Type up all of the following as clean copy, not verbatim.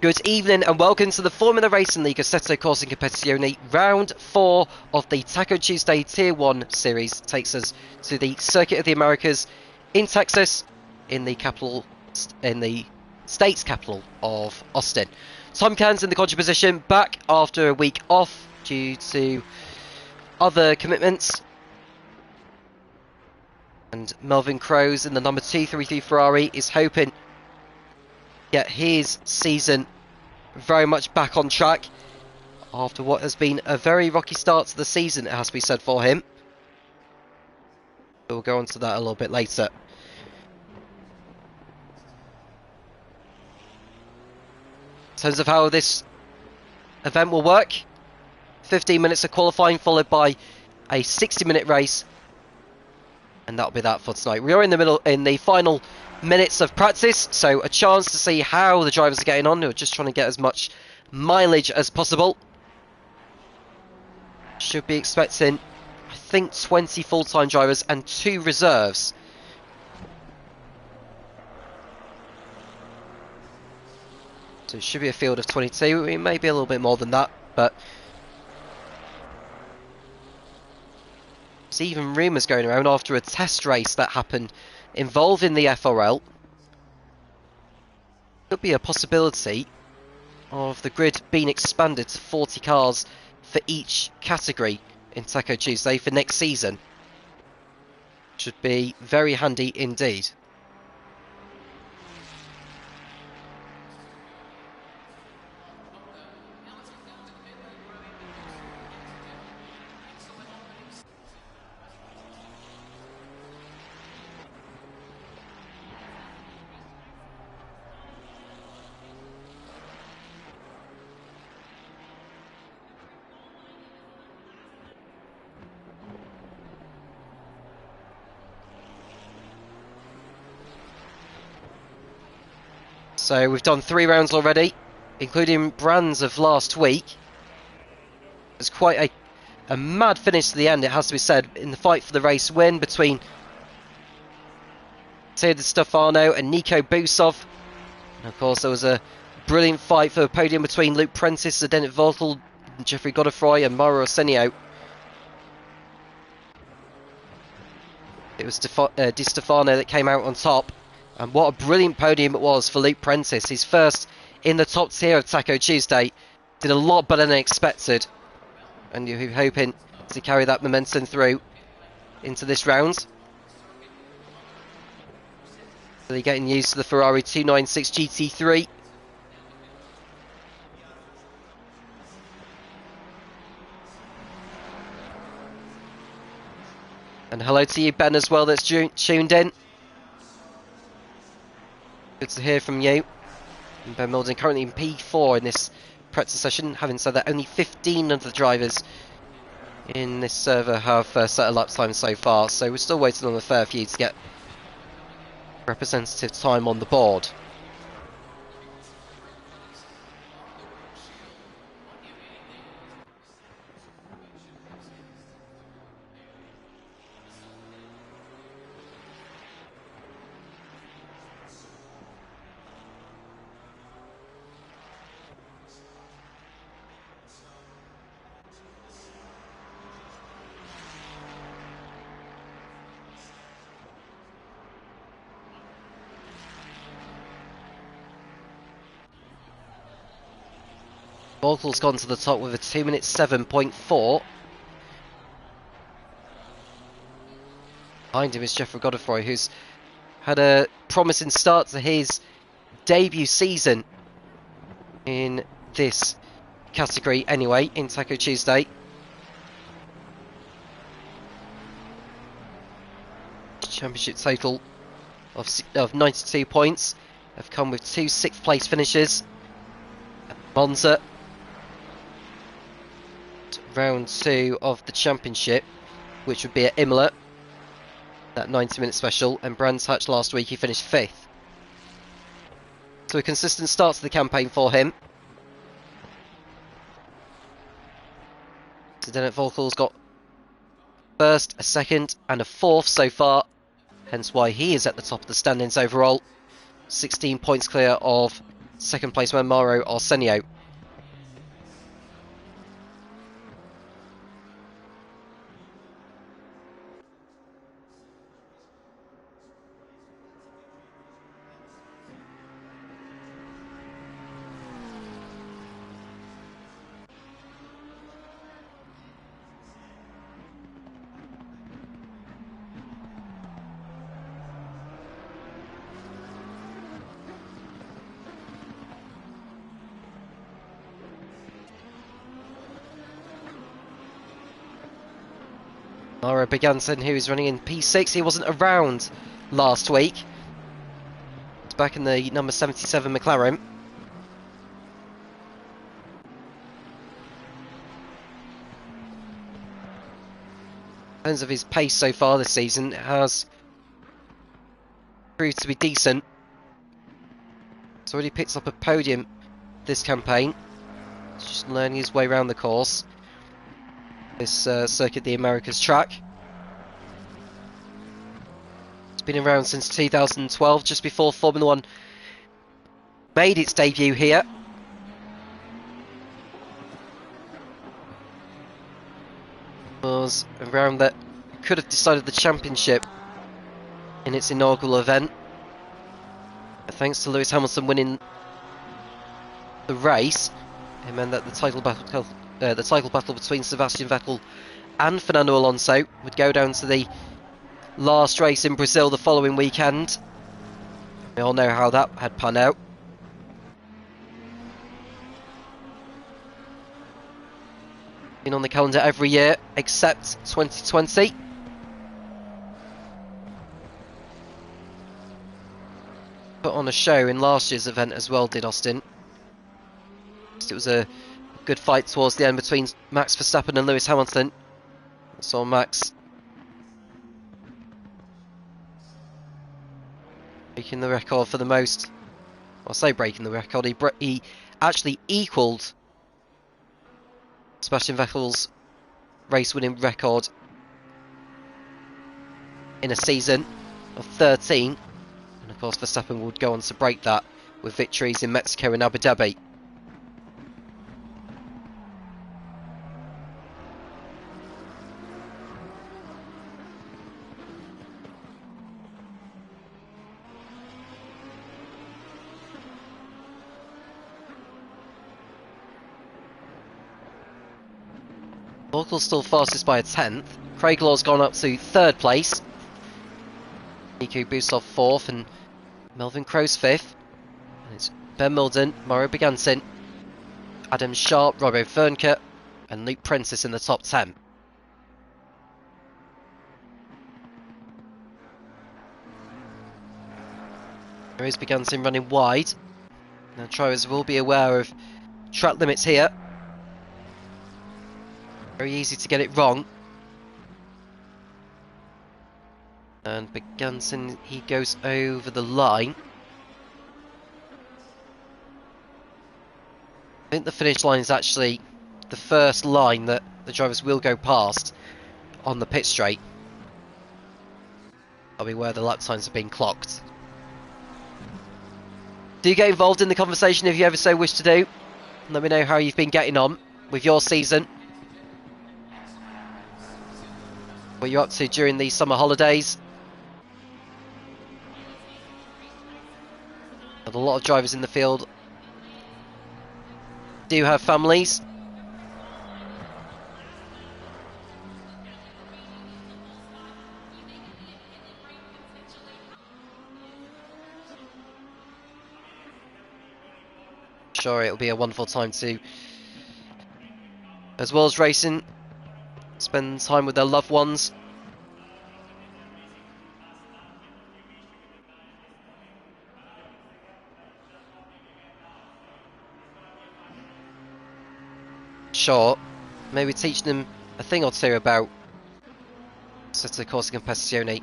Good evening and welcome to the Formula Racing League Assetto Corsa Competizione. Round 4 of the Taco Tuesday Tier 1 series takes us to the Circuit of the Americas in Texas, in the state's capital of Austin. Tom Cairns in the quadra position, back after a week off due to other commitments. And Melvin Crows in the number 233 Ferrari is hoping to get his season very much back on track after what has been a very rocky start to the season, it has to be said, for him. We'll go on to that a little bit later. In terms of how this event will work, 15 minutes of qualifying followed by a 60-minute race, and that'll be that for tonight. We are in the final minutes of practice, so a chance to see how the drivers are getting on. We're just trying to get as much mileage as possible. Should be expecting, I think, 20 full-time drivers and 2 reserves. So it should be a field of 22. It may be a little bit more than that, but there's even rumours going around after a test race that happened involving the FRL. Could be a possibility of the grid being expanded to 40 cars for each category in Taco Tuesday for next season. Should be very handy indeed. So we've done 3 rounds already, including Brands of last week. It's quite a mad finish to the end, it has to be said, in the fight for the race win between Matteo Di Stefano and Nico Busov. And of course there was a brilliant fight for the podium between Luke Prentice, Zdeněk Volkel, Jeffrey Godefroy and Mauro Arsenio. It was Di Stefano that came out on top. And what a brilliant podium it was for Luke Prentice. His first in the top tier of Taco Tuesday. Did a lot better than expected. And you're hoping to carry that momentum through into this round. So you're getting used to the Ferrari 296 GT3. And hello to you, Ben, as well, that's tuned in. Good to hear from you. And Ben Milden currently in P4 in this practice session. Having said that, only 15 of the drivers in this server have set a lap time so far, so we're still waiting on a fair few to get representative time on the board. Volkel's gone to the top with a 2 minute 7.4. Behind him is Jeffrey Godefroy, who's had a promising start to his debut season in this category anyway, in Taco Tuesday. Championship total of 92 points have come with 2 6th place finishes. Monza, round 2 of the championship, which would be at Imola, that 90-minute special, and Brands Hatch last week he finished 5th. So a consistent start to the campaign for him. Zdeněk Volkel's got 1st, a 2nd and a 4th so far, hence why he is at the top of the standings overall. 16 points clear of second place man Mauro Arsenio. Mauro Beganson, who is running in P6, he wasn't around last week. He's back in the number 77 McLaren. In terms of his pace so far this season, it has proved to be decent. He's already picked up a podium this campaign. He's just learning his way around the course. This Circuit the Americas track. It's been around since 2012, just before Formula 1 made its debut here. It was around that could have decided the championship in its inaugural event. But thanks to Lewis Hamilton winning the race, it meant that the title battle between Sebastian Vettel and Fernando Alonso would go down to the last race in Brazil the following weekend. We all know how that had panned out. Been on the calendar every year except 2020. Put on a show in last year's event as well, did Austin. It was a good fight towards the end between Max Verstappen and Lewis Hamilton. I saw Max breaking the record for the most. I'll say breaking the record. He actually equalled Sebastian Vettel's race-winning record in a season of 13. And of course Verstappen would go on to break that with victories in Mexico and Abu Dhabi. Local's still fastest by a tenth. Craig Law's gone up to third place. Nico Busov fourth and Melvin Crowe's fifth. And it's Ben Milden, Mauro Beganson, Adam Sharp, Robbo Fernke and Luke Prentice in the top 10. There is Beganson running wide. Now drivers will be aware of track limits here. Very easy to get it wrong. And Beganson, he goes over the line. I think the finish line is actually the first line that the drivers will go past on the pit straight. That'll be where the lap times have been clocked. Do get involved in the conversation if you ever so wish to do. Let me know how you've been getting on with your season. What you're up to during these summer holidays. But a lot of drivers in the field do have families. Sure, it'll be a wonderful time to, as well as racing, spend time with their loved ones. Sure, maybe teaching them a thing or two about Assetto Corsa Competizione.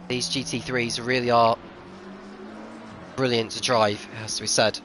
These GT3s really are brilliant to drive, it has to be said.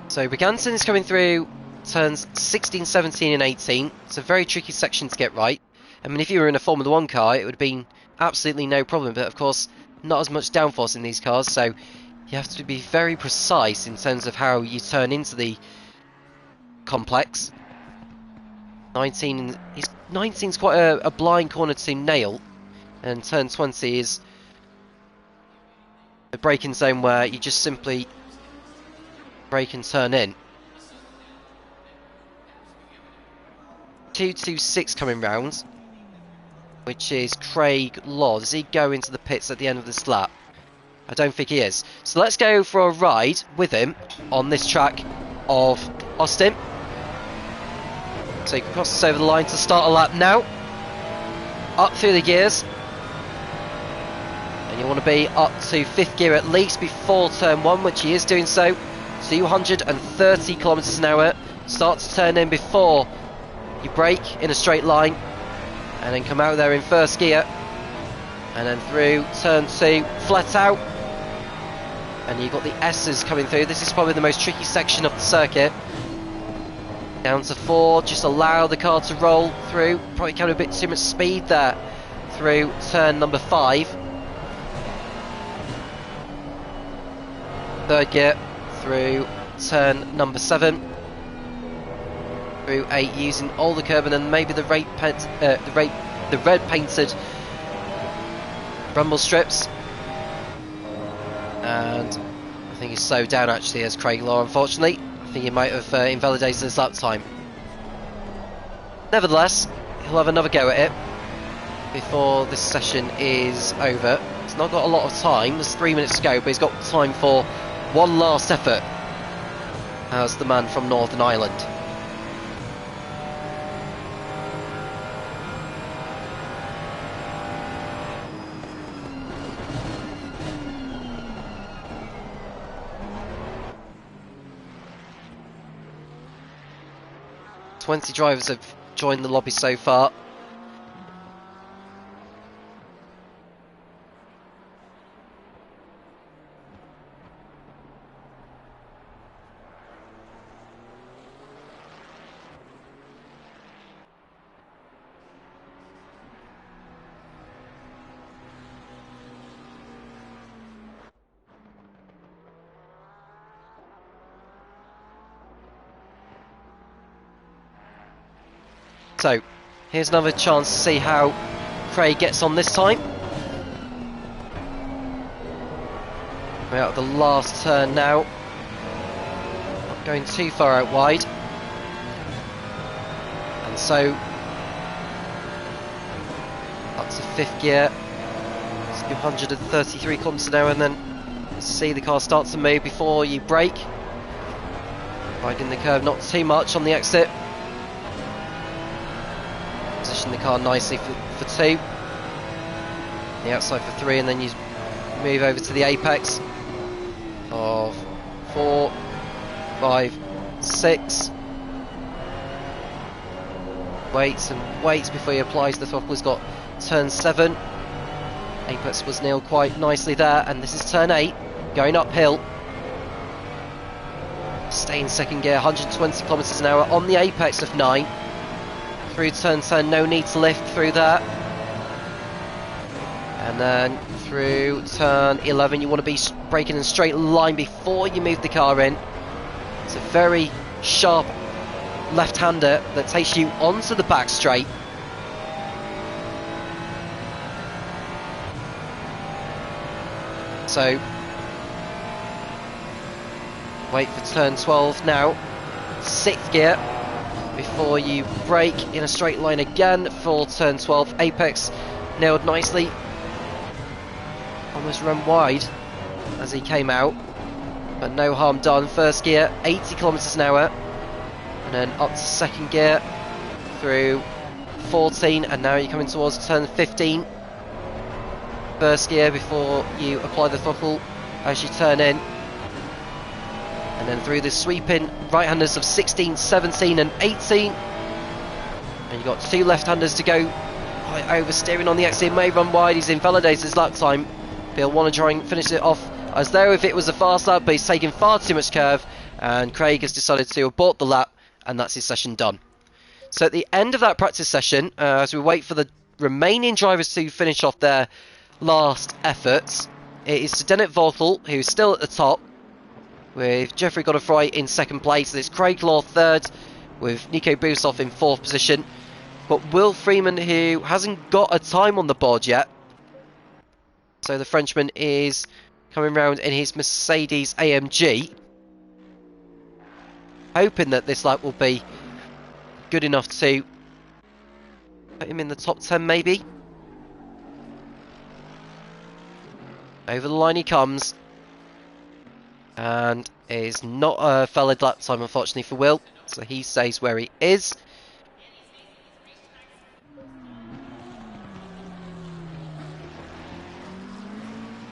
So Briganton is coming through turns 16, 17 and 18. It's a very tricky section to get right. I mean, if you were in a Formula 1 car, it would have been absolutely no problem. But of course, not as much downforce in these cars, so you have to be very precise in terms of how you turn into the complex. 19 is quite a blind corner to nail, and turn 20 is a braking zone where you just simply brake and turn in. 226 coming round, which is Craig Law. Does he go into the pits at the end of this lap? I don't think he is. So let's go for a ride with him on this track of Austin. So you can cross this over the line to start a lap now. Up through the gears. And you want to be up to 5th gear at least before turn 1, which he is doing so. 230 kilometers an hour. Start to turn in before you brake in a straight line. And then come out there in 1st gear. And then through turn 2, flat out. And you've got the S's coming through. This is probably the most tricky section of the circuit. Down to 4, just allow the car to roll through. Probably carried a bit too much speed there through turn number 5. 3rd gear through turn number 7. Through 8, using all the curb, and then maybe the red painted rumble strips. And I think he's slowed down actually as Craig Law, unfortunately. I think he might have invalidated his lap time. Nevertheless, he'll have another go at it before this session is over. He's not got a lot of time, there's 3 minutes to go, but he's got time for one last effort as the man from Northern Ireland. Twenty drivers have joined the lobby so far. So, here's another chance to see how Craig gets on this time. We're out of the last turn now. Not going too far out wide. And so, up to 5th gear. It's 233 kilometers an hour, and then see the car start to move before you brake. Riding the curve not too much on the exit. Position the car nicely for 2, the outside for 3, and then you move over to the apex of 4, 5, 6. Waits and waits before he applies the throttle. He's got turn 7. Apex was nailed quite nicely there, and this is turn 8, going uphill. Stay in 2nd gear, 120 kilometers an hour on the apex of 9. Through turn 10, no need to lift through that. And then through turn 11, you want to be braking in a straight line before you move the car in. It's a very sharp left-hander that takes you onto the back straight. So, wait for turn 12 now. 6th gear. Before you brake in a straight line again for turn 12. Apex nailed nicely. Almost run wide as he came out, but no harm done. 1st gear, 80 kilometers an hour, and then up to 2nd gear through 14, and now you're coming towards turn 15. 1st gear before you apply the throttle as you turn in. And then through the sweeping right-handers of 16, 17 and 18. And you've got 2 left-handers to go. Right, oversteering on the exit, may run wide. He's invalidated his lap time. But he'll want to try and finish it off as though if it was a fast lap, but he's taking far too much curve, and Craig has decided to abort the lap, and that's his session done. So at the end of that practice session, as we wait for the remaining drivers to finish off their last efforts, it is Zdenek Volkel who's still at the top, with Jeffrey Godefroy in second place. It's Craig Law third, with Nico Busov in fourth position. But Will Freeman, who hasn't got a time on the board yet, so the Frenchman is coming round in his Mercedes AMG, hoping that this lap will be good enough to put him in the top 10 maybe. Over the line he comes, and is not a valid lap time unfortunately for Will, so he stays where he is.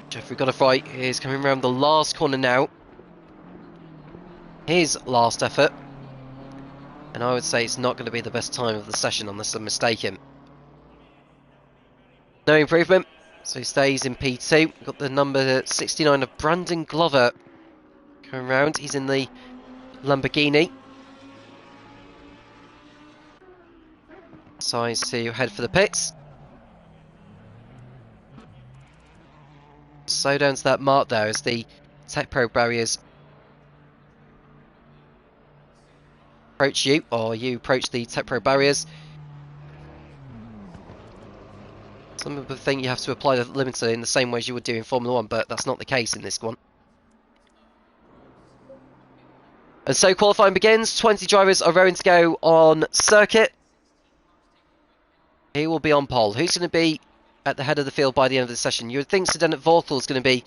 Jeffrey Godefroy is coming around the last corner now. His last effort, and I would say it's not going to be the best time of the session unless I'm mistaken. No improvement, so he stays in P2. We've got the number 69 of Brandon Glover coming round. He's in the Lamborghini. Decides to head for the pits. Slow down to that mark there as the Tech Pro barriers approach you, or you approach the Tech Pro barriers. Some people think you have to apply the limiter in the same way as you would do in Formula 1, but that's not the case in this one. And so qualifying begins. 20 drivers are raring to go on circuit. He will be on pole. Who's going to be at the head of the field by the end of the session? You would think Zdenek Volkel is going to be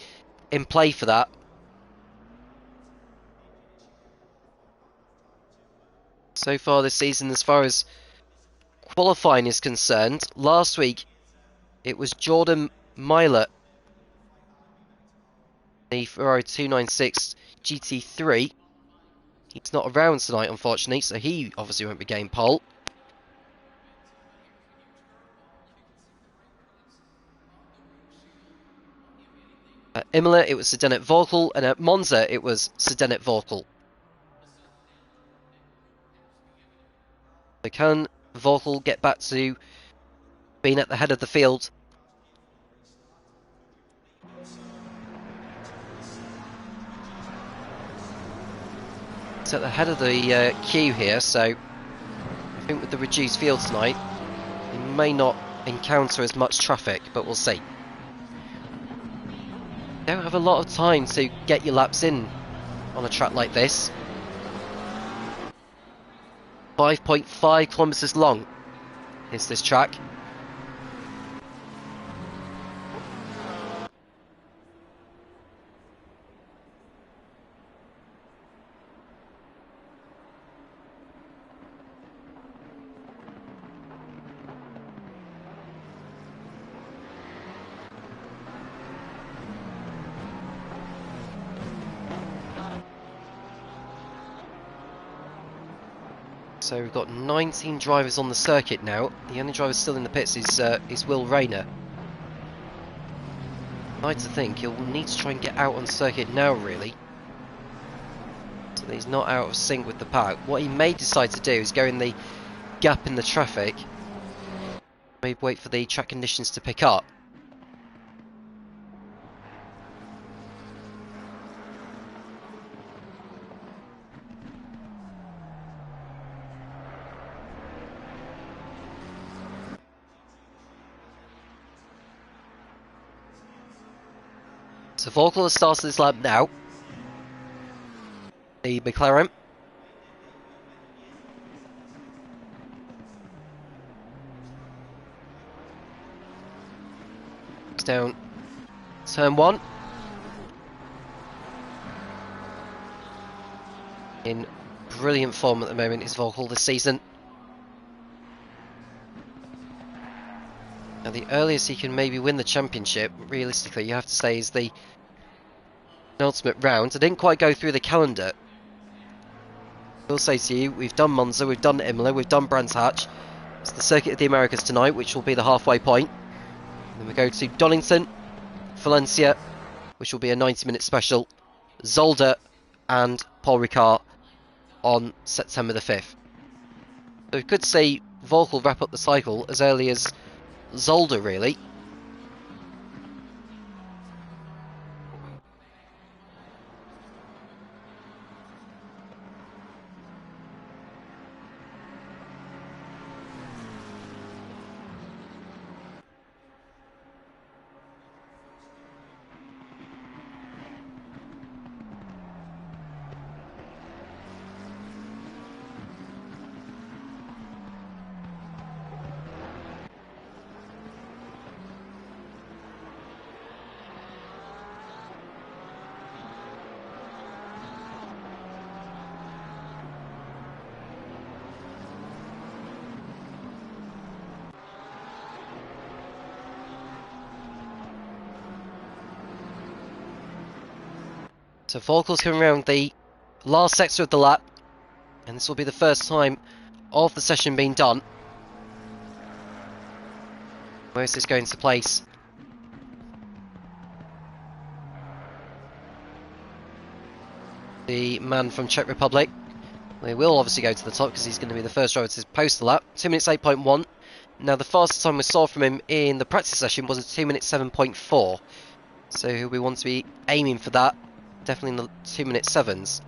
in play for that. So far this season, as far as qualifying is concerned, last week it was Jordan Myler, the Ferrari 296 GT3. He's not around tonight, unfortunately, so he obviously won't be getting pole. At Imola, it was Zdenek Volkel, and at Monza, it was Zdenek Volkel. So can Volkel get back to being at the head of the field? It's at the head of the queue here, so I think with the reduced field tonight, he may not encounter as much traffic, but we'll see. You don't have a lot of time to get your laps in on a track like this. 5.5 kilometers long is this track. So we've got 19 drivers on the circuit now. The only driver still in the pits is Will Rayner. I'd like to think he'll need to try and get out on circuit now, really, so that he's not out of sync with the pack. What he may decide to do is go in the gap in the traffic, maybe wait for the track conditions to pick up. So Volkel has started this lap now. The McLaren. It's down turn 1. In brilliant form at the moment is Volkel this season. Now the earliest he can maybe win the championship, realistically, you have to say, is the penultimate round. I didn't quite go through the calendar. I will say to you, we've done Monza, we've done Imola, we've done Brands Hatch. It's the Circuit of the Americas tonight, which will be the halfway point. Then we go to Donington, Valencia, which will be a 90-minute special. Zolder and Paul Ricard on September the 5th. So we could see Volkel wrap up the cycle as early as Zolder, really. So Volkel's coming around the last sector of the lap, and this will be the first time of the session being done. Where is this going to place? The man from Czech Republic. He will obviously go to the top because he's going to be the first driver to post the lap. 2 minutes 8.1. Now the fastest time we saw from him in the practice session was a 2 minutes 7.4. So we want to be aiming for that. Definitely in the 2 minute 7s.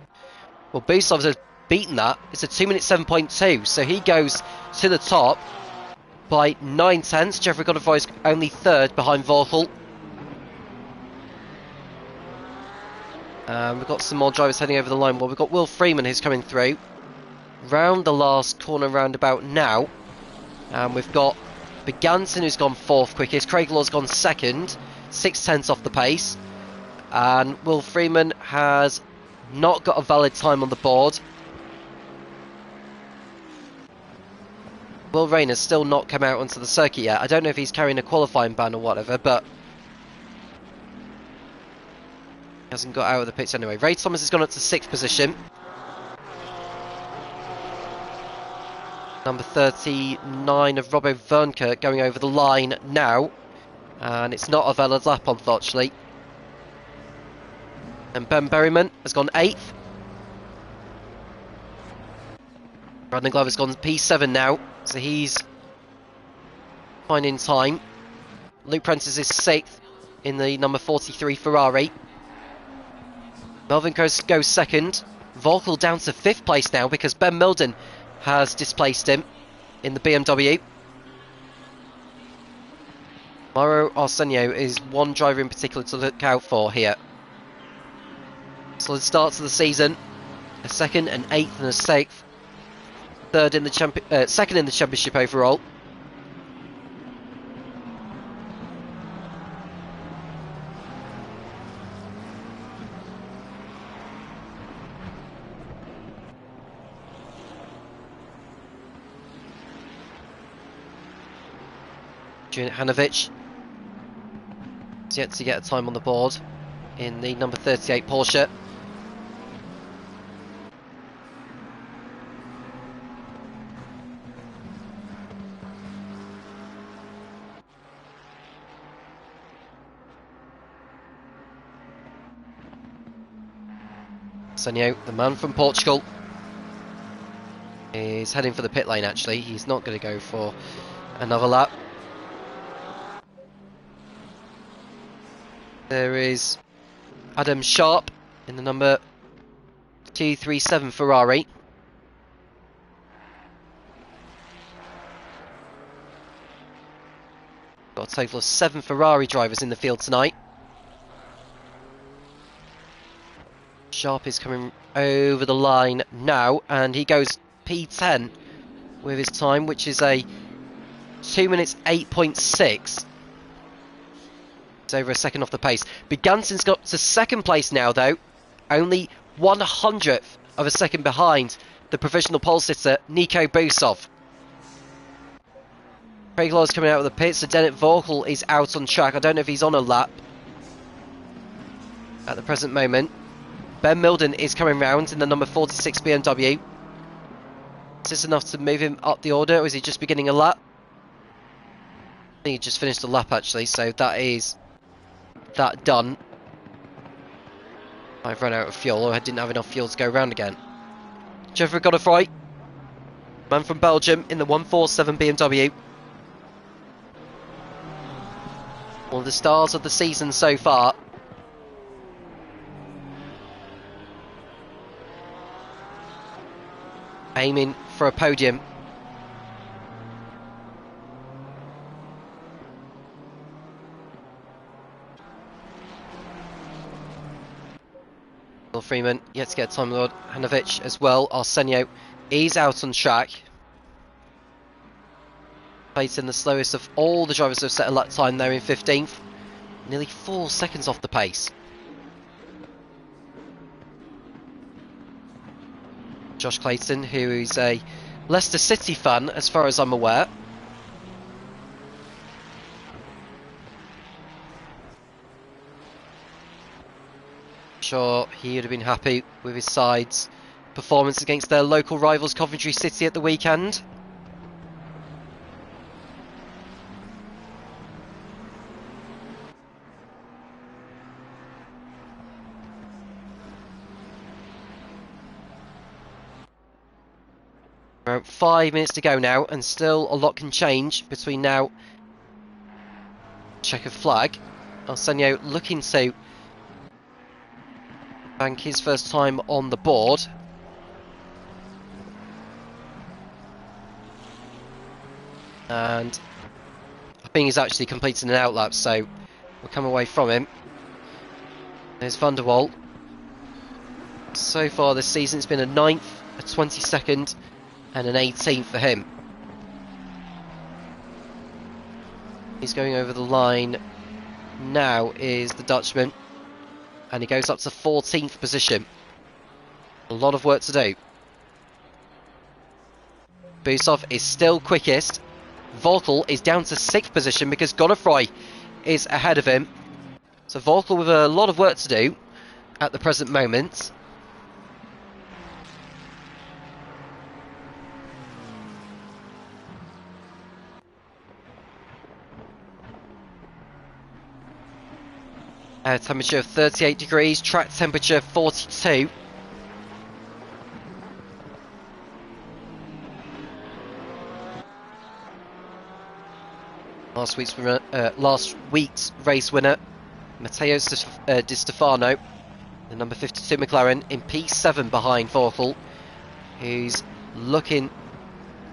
Well, Busov has beaten that. It's a 2 minute 7.2. So he goes to the top by 9 tenths. Jeffrey Godefroy is only third behind Volkel. We've got some more drivers heading over the line. Well, we've got Will Freeman who's coming through. Round the last corner roundabout now. And we've got Beganton who's gone fourth quickest. Craig Law's gone second. 6 tenths off the pace. And Will Freeman has not got a valid time on the board. Will Rayner's still not come out onto the circuit yet. I don't know if he's carrying a qualifying ban or whatever, but he hasn't got out of the pits anyway. Ray Thomas has gone up to 6th position. Number 39 of Robbo Vernker going over the line now. And it's not a valid lap, unfortunately. And Ben Berryman has gone 8th. Brandon Glover's gone P7 now, so he's finding time. Luke Prentice is 6th in the number 43 Ferrari. Melvin goes 2nd. Volkel down to 5th place now because Ben Milden has displaced him in the BMW. Mauro Arsenio is one driver in particular to look out for here. Solid start to the season. A 2nd, an 8th and a 6th. Second in the championship overall. Julian Hanovic is yet to get a time on the board in the number 38 Porsche. Senio, the man from Portugal, is heading for the pit lane actually. He's not going to go for another lap. There is Adam Sharp in the number 237 Ferrari. Got a total of 7 Ferrari drivers in the field tonight. Sharp is coming over the line now, and he goes P10 with his time, which is a 2 minutes 8.6. It's over a second off the pace. Beganton's got to 2nd place now, though, only 1/100th of a second behind the provisional pole sitter Nico Busov. Craig Law's coming out of the pits, so Dennett Volkel is out on track. I don't know if he's on a lap at the present moment. Ben Milden is coming round in the number 46 BMW. Is this enough to move him up the order, or is he just beginning a lap? I think he just finished a lap actually, so that is that done. I've run out of fuel, or I didn't have enough fuel to go around again. Jeffrey Godefroy, man from Belgium in the 147 BMW. One of the stars of the season so far. Aiming for a podium. Freeman yet to get time Lord Hanovic as well. Arsenio is out on track. Placing the slowest of all the drivers who have set a lap time there in 15th. Nearly 4 seconds off the pace. Josh Clayton, who is a Leicester City fan as far as I'm aware. Sure, he would have been happy with his side's performance against their local rivals Coventry City at the weekend. About 5 minutes to go now, and still a lot can change between now. Checkered flag. Arsenio looking to bank his first time on the board. And I think he's actually completing an outlap, so we'll come away from him. There's Van der Waal. So far this season it's been a 9th, a 22nd and an 18th for him. He's going over the line now is the Dutchman, and he goes up to 14th position. A lot of work to do. Busov is still quickest. Volkel is down to 6th position because Godefroy is ahead of him. So Volkel with a lot of work to do at the present moment. Temperature of 38 degrees, track temperature 42. Last week's race winner, Matteo Di Stefano, the number 52 McLaren, in P7 behind Volkel, who's looking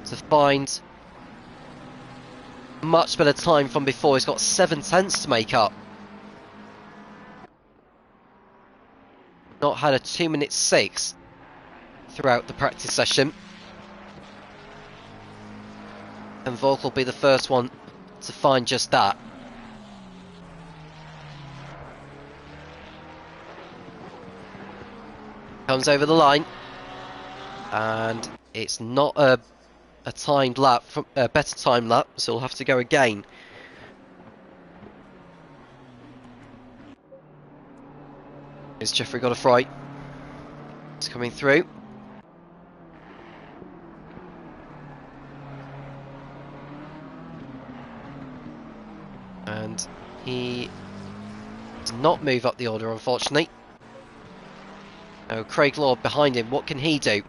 to find much better time from before. He's got 7 tenths to make up. Not had a 2:06 throughout the practice session. And Volkel will be the first one to find just that. Comes over the line, and it's not a timed lap, a better timed lap, so we'll have to go again. Here's Jeffrey Godefroy. He's coming through. And he does not move up the order, unfortunately. Oh, Craig Law behind him. What can he do?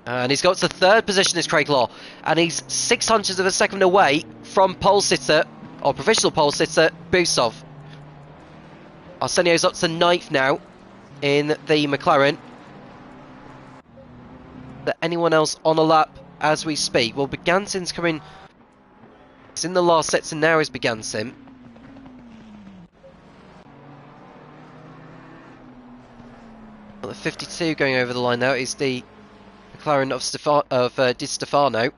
And he's got to 3rd position as Craig Law. And he's 0.06 of a second away from pole sitter, or provisional pole sitter, Busov. Arsenio's up to 9th now in the McLaren. Is there anyone else on a lap as we speak? Well, Begansin's coming. It's in the last sector now is Begansin. Well, the 52 going over the line now is the McLaren of Di Stefano.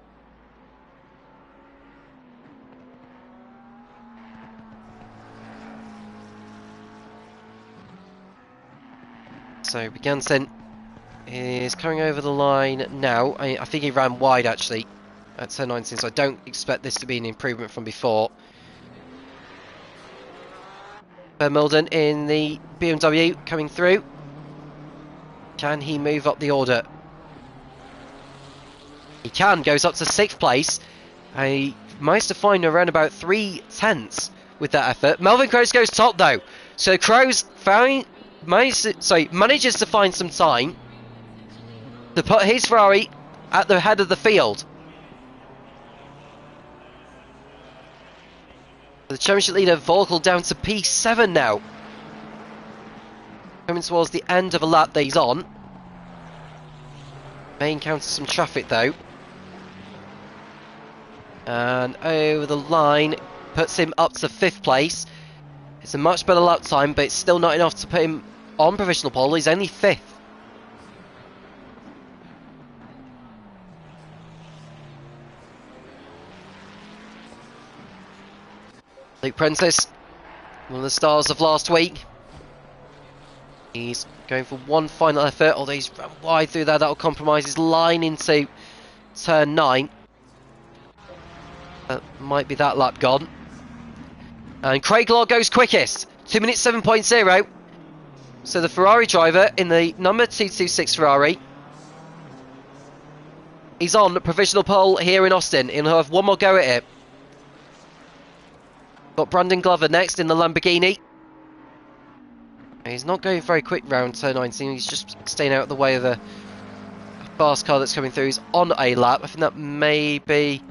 So Begansin is coming over the line now. I think he ran wide actually at turn 19, so I don't expect this to be an improvement from before. Ben Milden in the BMW coming through. Can he move up the order? He can, goes up to 6th place. He managed to find around about 3 tenths with that effort. Melvin Croce goes top though. So Crow's manages to find some time to put his Ferrari at the head of the field. The championship leader Volkel down to P7 now. Coming towards the end of a lap that he's on. May encounter some traffic though. And over the line, puts him up to 5th place. It's a much better lap time, but it's still not enough to put him on provisional pole. He's only 5th. Luke Prentice, one of the stars of last week. He's going for one final effort, although he's run wide through there. That'll compromise his line into turn 9. That might be that lap gone. And Craig Law goes quickest, 2 minutes 7.0. So the Ferrari driver in the number 226 Ferrari, he's on the provisional pole here in Austin. He'll have one more go at it. Got Brandon Glover next in the Lamborghini. He's not going very quick round turn 19. He's just staying out of the way of a fast car that's coming through. He's on a lap. I think that may be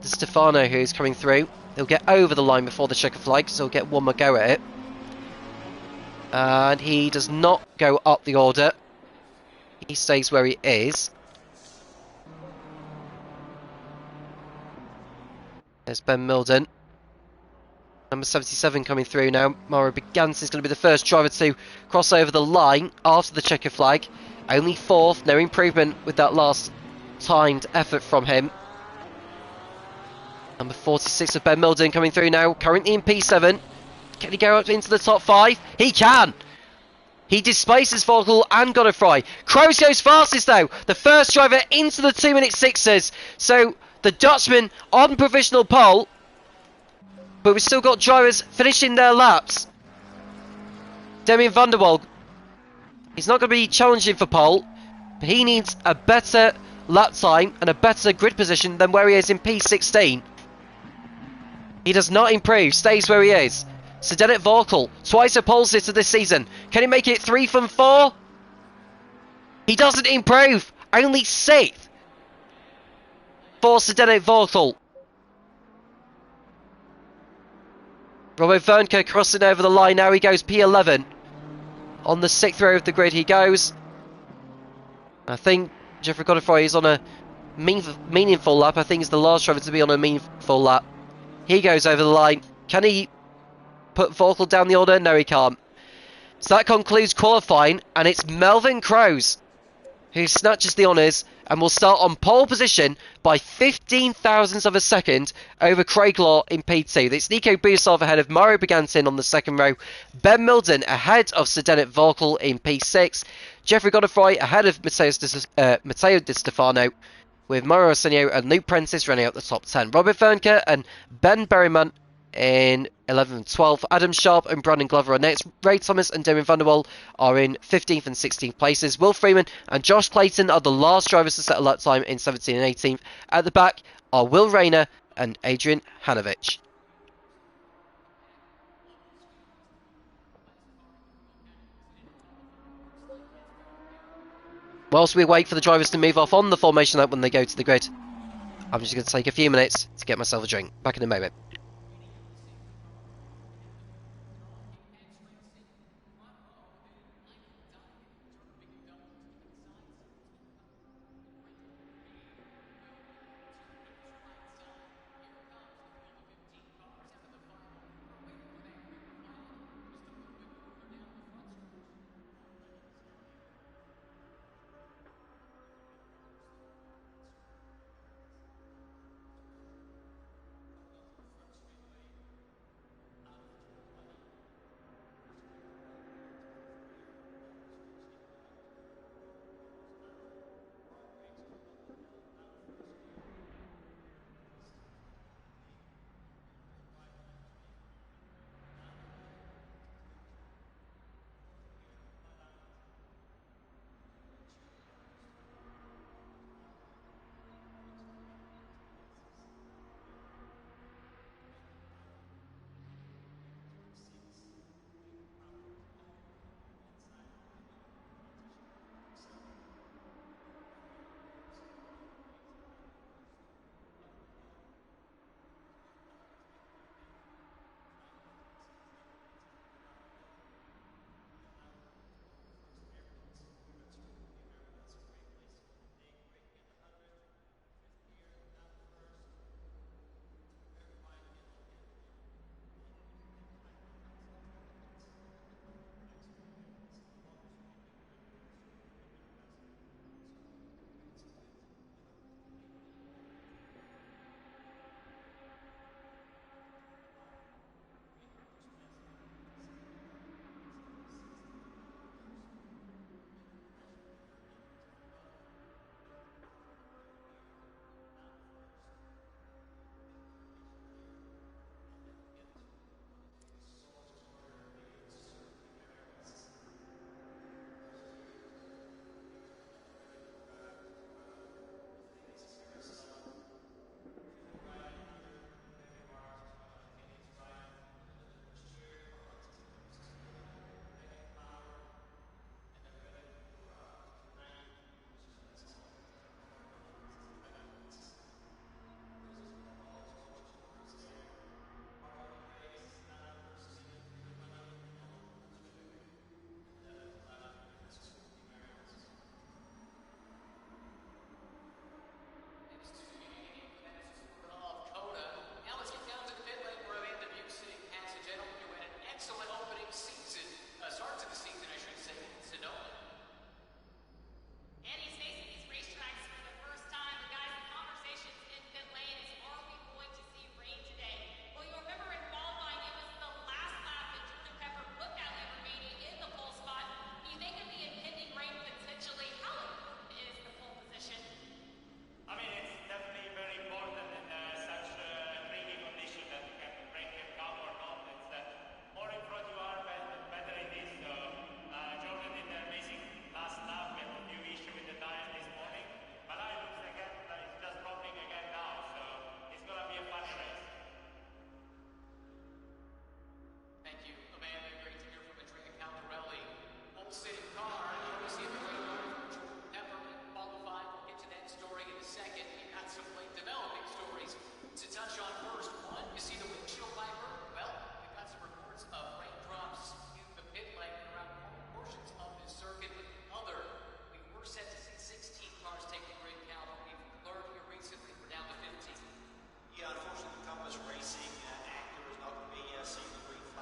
Di Stefano who's coming through. He'll get over the line before the checker flag, so he'll get one more go at it. And he does not go up the order. He stays where he is. There's Ben Milden. Number 77 coming through now. Mauro Biganti is going to be the first driver to cross over the line after the checker flag. Only 4th, no improvement with that last timed effort from him. Number 46 of Ben Milden coming through now, currently in P7. Can he go up into the top 5? He can! He displaces Vogel and Godefroy. Kroos goes fastest though, the first driver into the 2 minute 6s. So the Dutchman on provisional pole. But we've still got drivers finishing their laps. Damien van der Wal, he's not going to be challenging for pole, but he needs a better lap time and a better grid position than where he is in P16. He does not improve, stays where he is. Zdeněk Vorkel, twice a pole sitter this season. Can he make it 3 from 4? He doesn't improve, only 6th for Zdeněk Vorkel. Robert Vernke crossing over the line now. He goes P11. On the 6th row of the grid he goes. I think Jeffrey Godefroy is on a meaningful lap. I think he's the last driver to be on a meaningful lap. He goes over the line. Can he put Vorkel down the order? No, he can't. So that concludes qualifying, and it's Melvin Kroos who snatches the honours and will start on pole position by 15 thousandths of a second over Craig Law in P2. It's Nico Busov ahead of Mauro Bigantin on the 2nd row. Ben Milden ahead of Zdeněk Vorkel in P6. Jeffrey Godefroy ahead of Matteo Di Stefano, with Mauro Arsenio and Luke Prentice running out the top 10. Robert Vernke and Ben Berryman in 11th and 12th. Adam Sharp and Brandon Glover are next. Ray Thomas and Damien van der Wal are in 15th and 16th places. Will Freeman and Josh Clayton are the last drivers to set a lap time in 17th and 18th. At the back are Will Rayner and Adrian Hanovich. Whilst we wait for the drivers to move off on the formation lap when they go to the grid, I'm just going to take a few minutes to get myself a drink. Back in a moment.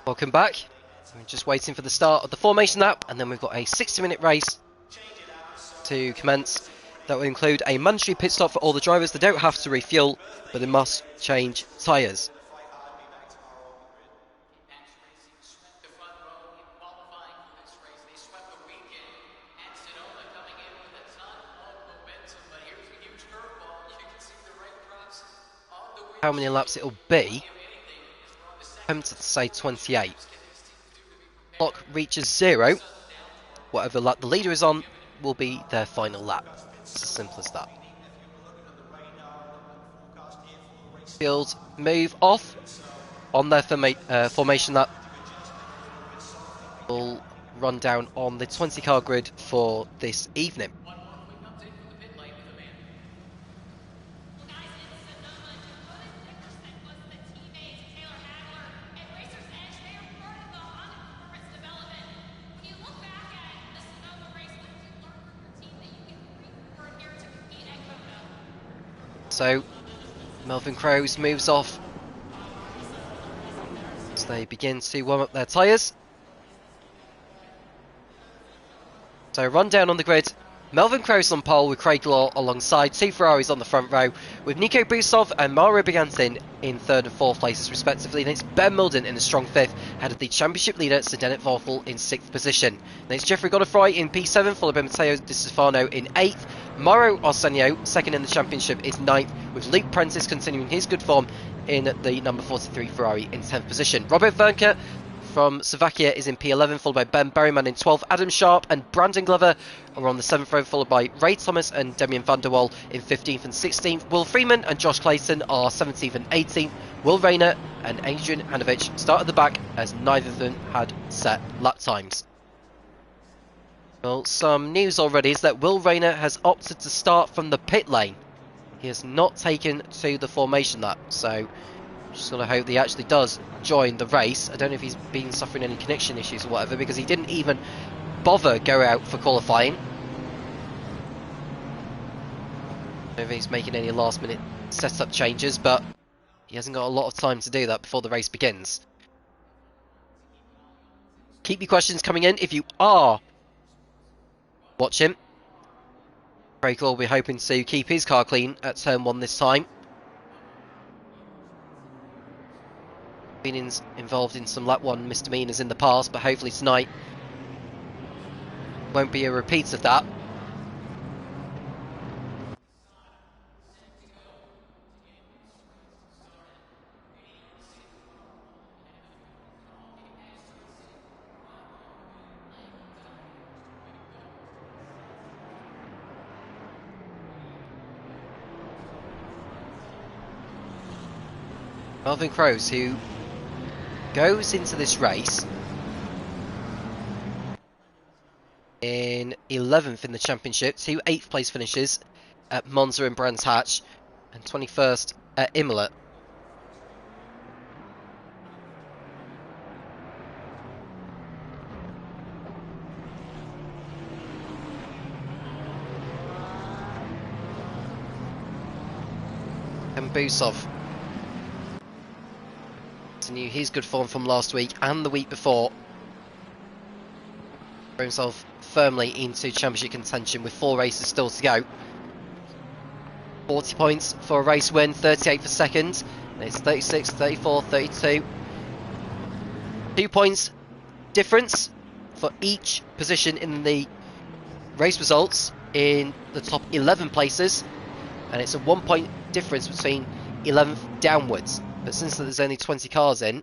Welcome back. We're just waiting for the start of the formation lap, and then we've got a 60-minute race to commence. That will include a mandatory pit stop for all the drivers. They don't have to refuel, but they must change tyres. How many laps it'll be? I'm tempted to say 28. Clock reaches 0. Whatever lap the leader is on will be their final lap. It's as simple as that. Field move off on their formation lap. Will run down on the 20-car grid for this evening. So, Melvin Crows moves off as they begin to warm up their tyres. So, run down on the grid. Melvin Crows on pole with Craig Law alongside 2 Ferraris on the front row, with Nico Busov and Mauro Brigantin in 3rd and 4th places respectively. Then it's Ben Milden in a strong 5th, ahead of the championship leader Zdeněk Voffel in 6th position. Then it's Jeffrey Godefroy in P7, followed by Matteo Di Stefano in 8th. Mauro Arsenio, 2nd in the championship, is 9th, with Luke Prentice continuing his good form in the number 43 Ferrari in 10th position. Robert Wernke from Slovakia is in P11, followed by Ben Berryman in 12th. Adam Sharp and Brandon Glover are on the 7th row, followed by Ray Thomas and Demian van der Waal in 15th and 16th. Will Freeman and Josh Clayton are 17th and 18th. Will Rayner and Adrian Hanovich start at the back, as neither of them had set lap times. Well, some news already is that Will Rayner has opted to start from the pit lane. He has not taken to the formation lap, so just going to hope that he actually does join the race. I don't know if he's been suffering any connection issues or whatever, because he didn't even bother go out for qualifying. I don't know if he's making any last minute setup changes, but he hasn't got a lot of time to do that before the race begins. Keep your questions coming in if you are watching. Craig Law will be hoping to keep his car clean at turn 1 this time. Been involved in some lap 1 misdemeanors in the past, but hopefully tonight won't be a repeat of that. Melvin Crows, who goes into this race in 11th in the championship, 2 8th place finishes at Monza and Brands Hatch, and 21st at Imola. And Busov continue his good form from last week and the week before. Throw himself firmly into championship contention with 4 races still to go. 40 points for a race win, 38 for second. It's 36, 34, 32. 2 points difference for each position in the race results in the top 11 places. And it's a 1 point difference between 11th downwards. But since there's only 20 cars in,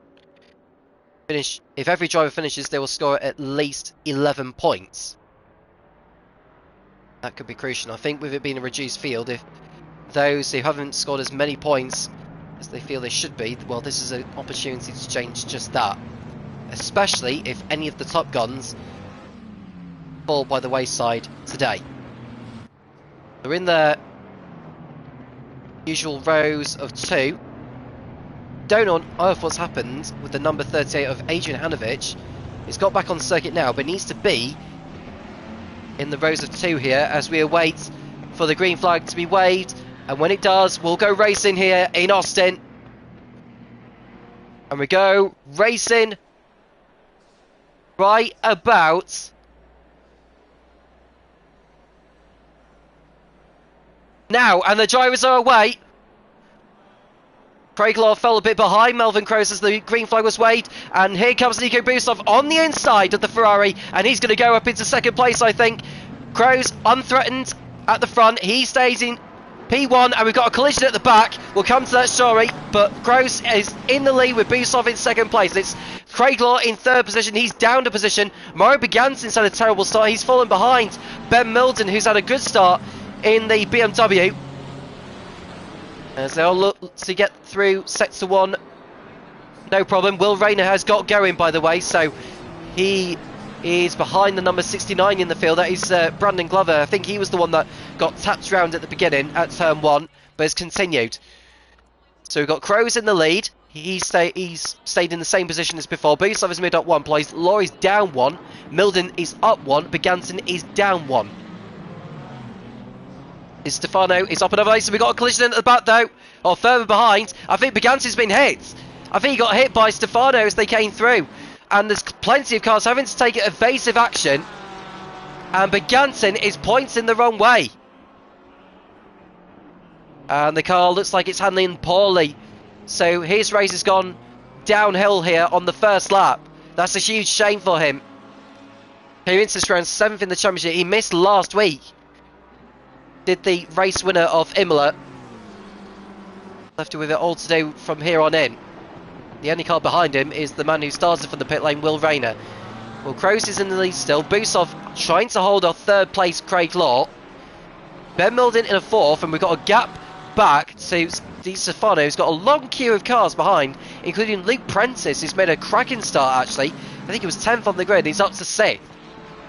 if every driver finishes, they will score at least 11 points. That could be crucial. I think with it being a reduced field, if those who haven't scored as many points as they feel they should be, well, this is an opportunity to change just that. Especially if any of the top guns fall by the wayside today. They're in their usual rows of 2. Don't know what's happened with the number 38 of Adrian Hanovich. He's got back on circuit now, but needs to be in the rows of 2 here as we await for the green flag to be waved. And when it does, we'll go racing here in Austin. And we go racing right about now, and the drivers are away. Craig Law fell a bit behind Melvin Crows as the green flag was waved, and here comes Nico Busov on the inside of the Ferrari, and he's going to go up into second place, I think. Crows unthreatened at the front, he stays in P1, and we've got a collision at the back. We'll come to that story, but Crows is in the lead with Busov in second place. It's Craig Law in third position, he's down a position. Mario Begantin's had a terrible start, he's fallen behind Ben Milden, who's had a good start in the BMW. As they all look to get through sector 1, no problem. Will Rayner has got going, by the way, so he is behind the number 69 in the field. That is Brandon Glover. I think he was the one that got tapped round at the beginning at turn 1, but has continued. So we've got Crows in the lead. He's stayed in the same position as before. Busov has moved up 1 place. Laurie's down 1. Milden is up 1. Begantin is down 1. Stefano is up another place. So we've got a collision at the back though, or further behind. I think Begantin's been hit. I think he got hit by Stefano as they came through. And there's plenty of cars having to take evasive action. And Begantin is pointing the wrong way. And the car looks like it's handling poorly. So his race has gone downhill here on the first lap. That's a huge shame for him. Came into this round 7th in the championship. He missed last week. Did the race winner of Imola. Left with it all to do from here on in. The only car behind him is the man who started from the pit lane, Will Rayner. Well, Kroos is in the lead still. Busov trying to hold our third place Craig Law. Ben Milden in a 4th, and we've got a gap back to Di Stefano, who's got a long queue of cars behind, including Luke Prentice, who's made a cracking start actually. I think he was 10th on the grid, he's up to 6th.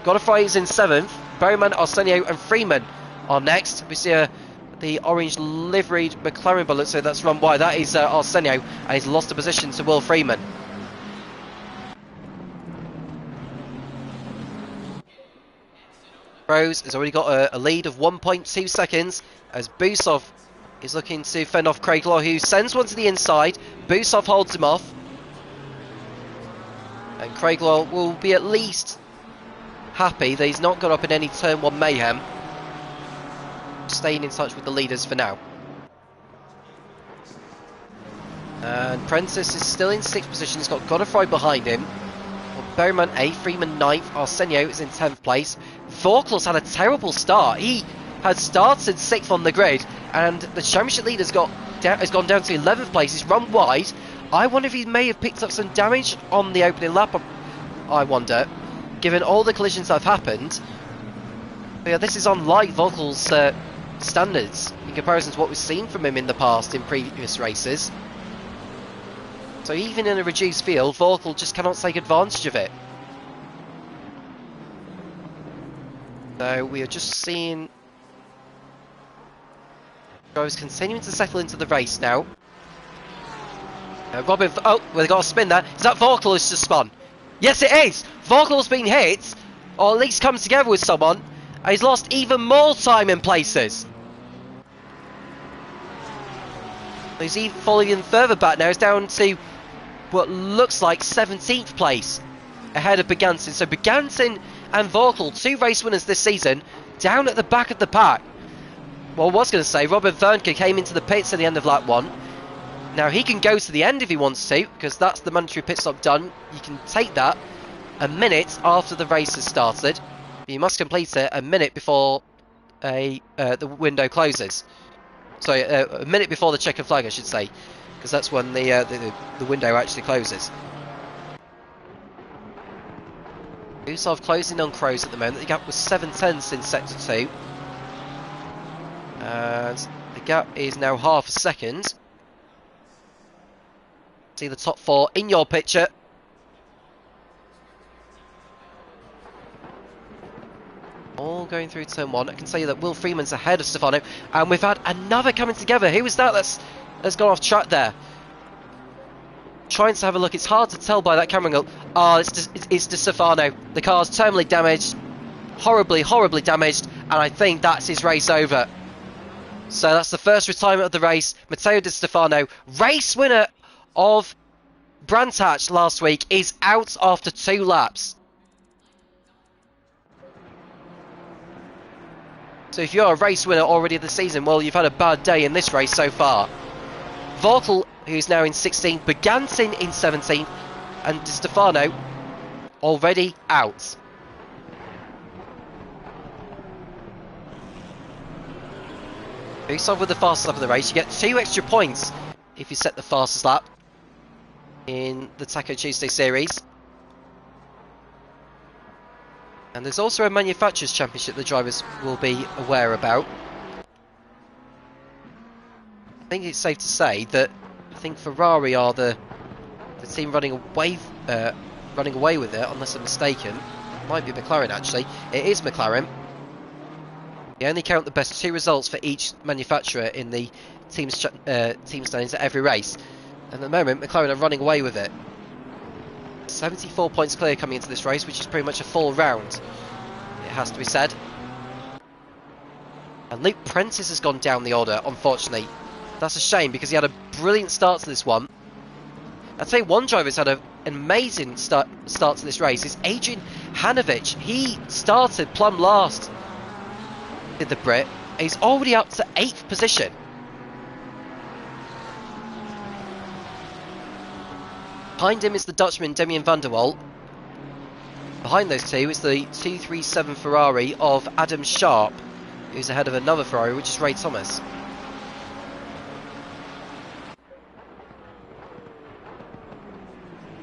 Godfrey is in 7th. Bowman, Arsenio and Freeman are next. We see the orange liveried McLaren bullet, so that's run wide. That is Arsenio, and he's lost a position to Will Freeman. Rose has already got a lead of 1.2 seconds as Busov is looking to fend off Craig Law, who sends one to the inside. Busov holds him off, and Craig Law will be at least happy that he's not got up in any turn 1 mayhem. Staying in touch with the leaders for now. And Prentice is still in 6th position. He's got Godfrey behind him. Well, Berryman 8th, Freeman 9th, Arsenio is in 10th place. Vorkl's had a terrible start. He had started 6th on the grid, and the championship lead has gone down to 11th place. He's run wide. I wonder if he may have picked up some damage on the opening lap. I wonder, given all the collisions that have happened. But yeah, this is unlike Vorkl's standards in comparison to what we've seen from him in the past in previous races. So even in a reduced field, Vorkl just cannot take advantage of it. So we are just seeing drivers continuing to settle into the race now. Robin, oh, well, they got a spin there. Is that Vorkl who's just spun? Yes, it is. Vorkl's been hit, or at least come together with someone, and he's lost even more time in places. He's even falling even further back now. He's down to what looks like 17th place ahead of Begantin. So Begantin and Vorkl, 2 race winners this season, down at the back of the pack. Well, I was going to say, Robin Vernke came into the pits at the end of lap 1. Now, he can go to the end if he wants to, because that's the mandatory pit stop done. You can take that a minute after the race has started. You must complete it a minute before the window closes. Sorry, a minute before the checkered flag, I should say, because that's when the window actually closes. Busov closing on Kroos at the moment. The gap was 7 tenths in sector 2. And the gap is now half a second. See the top 4 in your picture. All going through turn 1. I can tell you that Will Freeman's ahead of Stefano, and we've had another coming together. Who was that that's gone off track there? Trying to have a look. It's hard to tell by that camera angle. Oh, it's Di Stefano. The car's terminally damaged, horribly damaged, and I think that's his race over. So that's the first retirement of the race. Matteo Di Stefano, race winner of Brands Hatch last week, is out after 2 laps. So if you're a race winner already this season, well, you've had a bad day in this race so far. Vorkel, who's now in 16th, Begantin in 17th, and Di Stefano already out. Busov with the fastest lap of the race. You get 2 extra points if you set the fastest lap in the Taco Tuesday series. And there's also a Manufacturers' Championship the drivers will be aware about. I think it's safe to say that I think Ferrari are the team running away with it, unless I'm mistaken. Might be McLaren actually. It is McLaren. They only count the best 2 results for each manufacturer in the team standings at every race. And at the moment, McLaren are running away with it. 74 points clear coming into this race, which is pretty much a full round, it has to be said. And Luke Prentice has gone down the order, unfortunately. That's a shame, because he had a brilliant start to this one. I'd say one driver who's had an amazing start to this race is Adrian Hanovic. He started plumb last in the Brit. He's already up to 8th position. Behind him is the Dutchman Demian van der Waal. Behind those two is the 237 Ferrari of Adam Sharp, who's ahead of another Ferrari, which is Ray Thomas.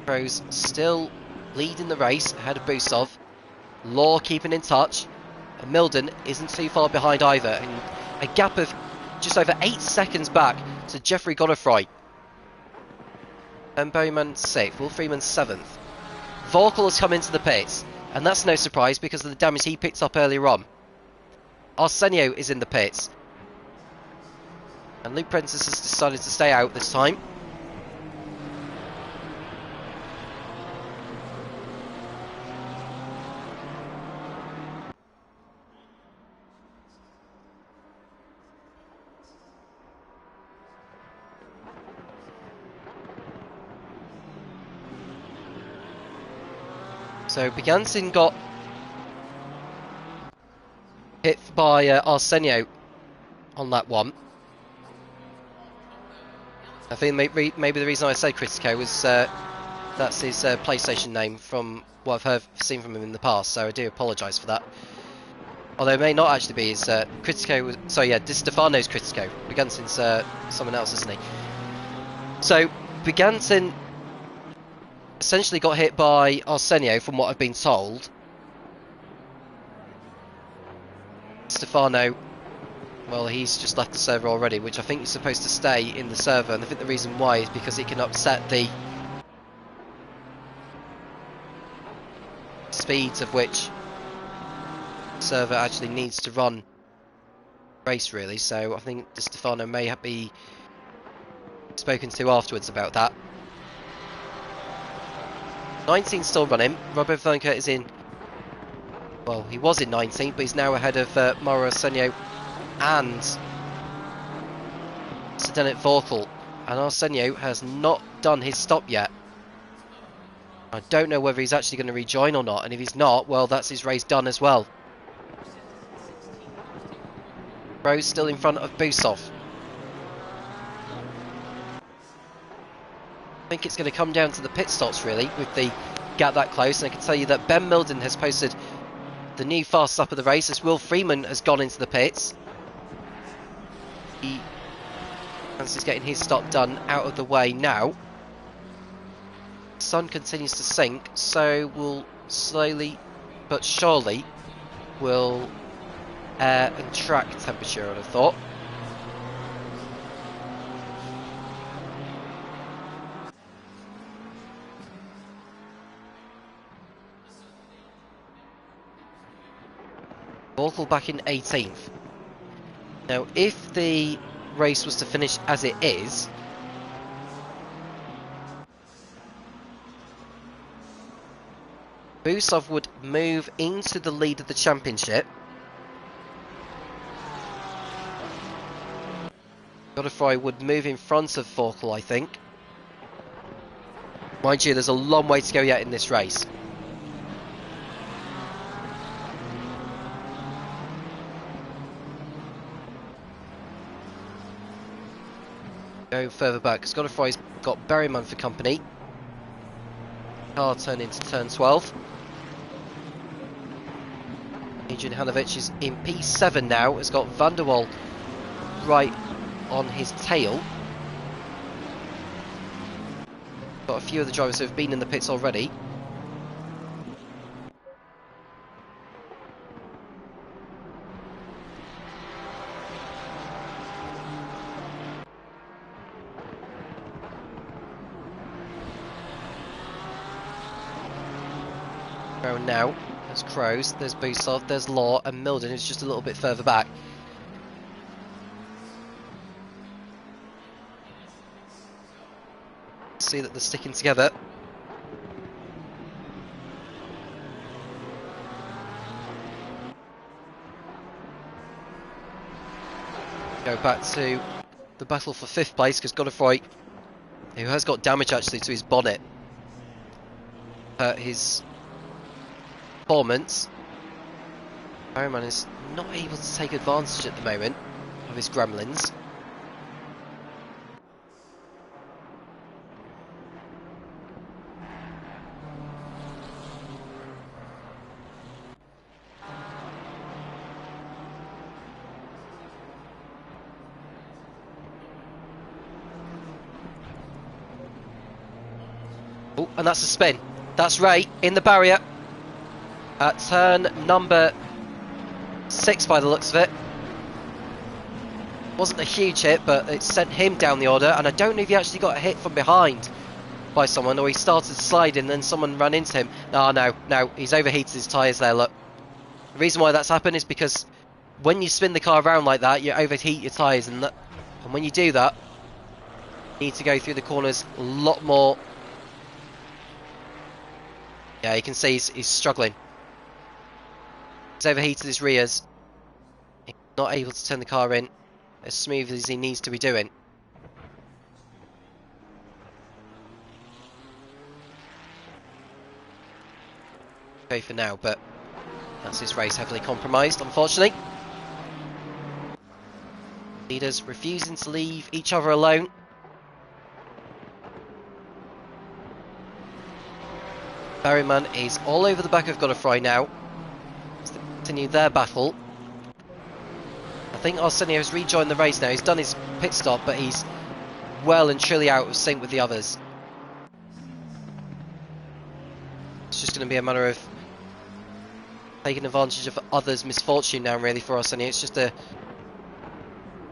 Pros still leading the race ahead of Busov. Law keeping in touch. And Milden isn't too far behind either. And a gap of just over 8 seconds back to Jeffrey Godefroy. And Bowman 6th, Will Freeman 7th. Vorkel has come into the pits, and that's no surprise because of the damage he picked up earlier on. Arsenio is in the pits. And Luke Prentice has decided to stay out this time. So Begantin got hit by Arsenio on that one. I think maybe the reason I say Critico was that's his PlayStation name from what I've seen from him in the past, so I do apologise for that. Although it may not actually be his Critico. So yeah, Di Stefano's Critico. Begantin's someone else, isn't he? So Begantin essentially got hit by Arsenio, from what I've been told. Stefano, well, he's just left the server already, which I think is supposed to stay in the server, and I think the reason why is because it can upset the speeds of which the server actually needs to run race, really. So I think Di Stefano may be spoken to afterwards about that. 19 still running. Robert Vanker is in. Well, he was in 19th, but he's now ahead of Mauro Arsenio and Zdeněk Vorkel. And Arsenio has not done his stop yet. I don't know whether he's actually going to rejoin or not, and if he's not, well, that's his race done as well. Rose still in front of Busov. I think it's going to come down to the pit stops, really, with the gap that close. And I can tell you that Ben Milden has posted the new fast lap of the race as Will Freeman has gone into the pits. He is getting his stop done out of the way now. The sun continues to sink, so we'll slowly but surely will air and track temperature, I'd have thought. Vorkel back in 18th. Now, if the race was to finish as it is, Busov would move into the lead of the championship. Godefroy would move in front of Vorkel, I think. Mind you, there's a long way to go yet in this race. Go further back, because Godefroy's got Berryman for company. Car turned into turn 12. Adrian Hanovic is in P7 now, has got Van der Waal right on his tail. Got a few of the drivers who have been in the pits already. Around now, there's Kroos, there's Busov, there's Law, and Milden, who's just a little bit further back. See that they're sticking together. Go back to the battle for 5th place, because Godefroy, who has got damage actually to his bonnet, hurt his performance. Barrowman is not able to take advantage at the moment of his gremlins. Oh, and that's a spin. That's Ray in the barrier at turn number 6 by the looks of it. Wasn't a huge hit, but it sent him down the order, and I don't know if he actually got a hit from behind by someone, or he started sliding and then someone ran into him. No, he's overheated his tyres there, look. The reason why that's happened is because when you spin the car around like that, you overheat your tyres, and when you do that, you need to go through the corners a lot more. Yeah, you can see he's struggling. He's overheated his rears. He's not able to turn the car in as smooth as he needs to be doing. Okay for now, but that's his race heavily compromised, unfortunately. Leaders refusing to leave each other alone. Berryman is all over the back of Godefroy now. To continue their battle. I think Arsenio has rejoined the race now. He's done his pit stop, but he's well and truly out of sync with the others. It's just going to be a matter of taking advantage of others' misfortune now, really, for Arsenio. It's just a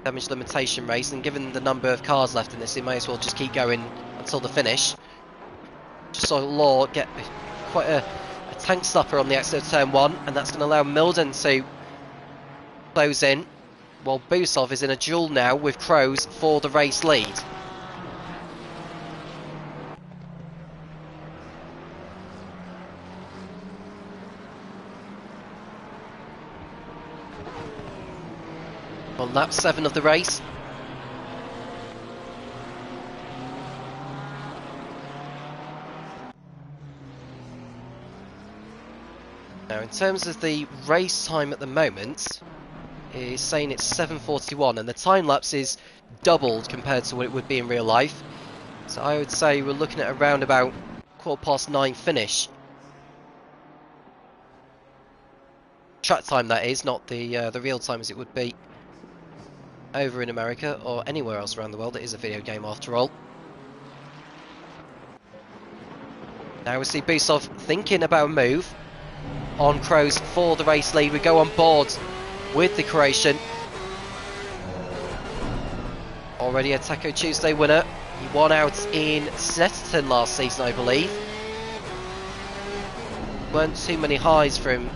damage limitation race, and given the number of cars left in this, they may as well just keep going until the finish. Just saw Law get quite a tank stopper on the exit of turn 1, and that's going to allow Milden to close in, while Busov is in a duel now with Kroos for the race lead. On lap 7 of the race. Now, in terms of the race time at the moment, it's saying it's 7:41, and the time lapse is doubled compared to what it would be in real life. So I would say we're looking at around about 9:15 finish. Track time, that is, not the real time as it would be over in America or anywhere else around the world. It is a video game after all. Now we see Busov thinking about a move on Kroos for the race lead. We go on board with the Croatian. Already a Taco Tuesday winner. He won out in Snetterton last season, I believe. Weren't too many highs for him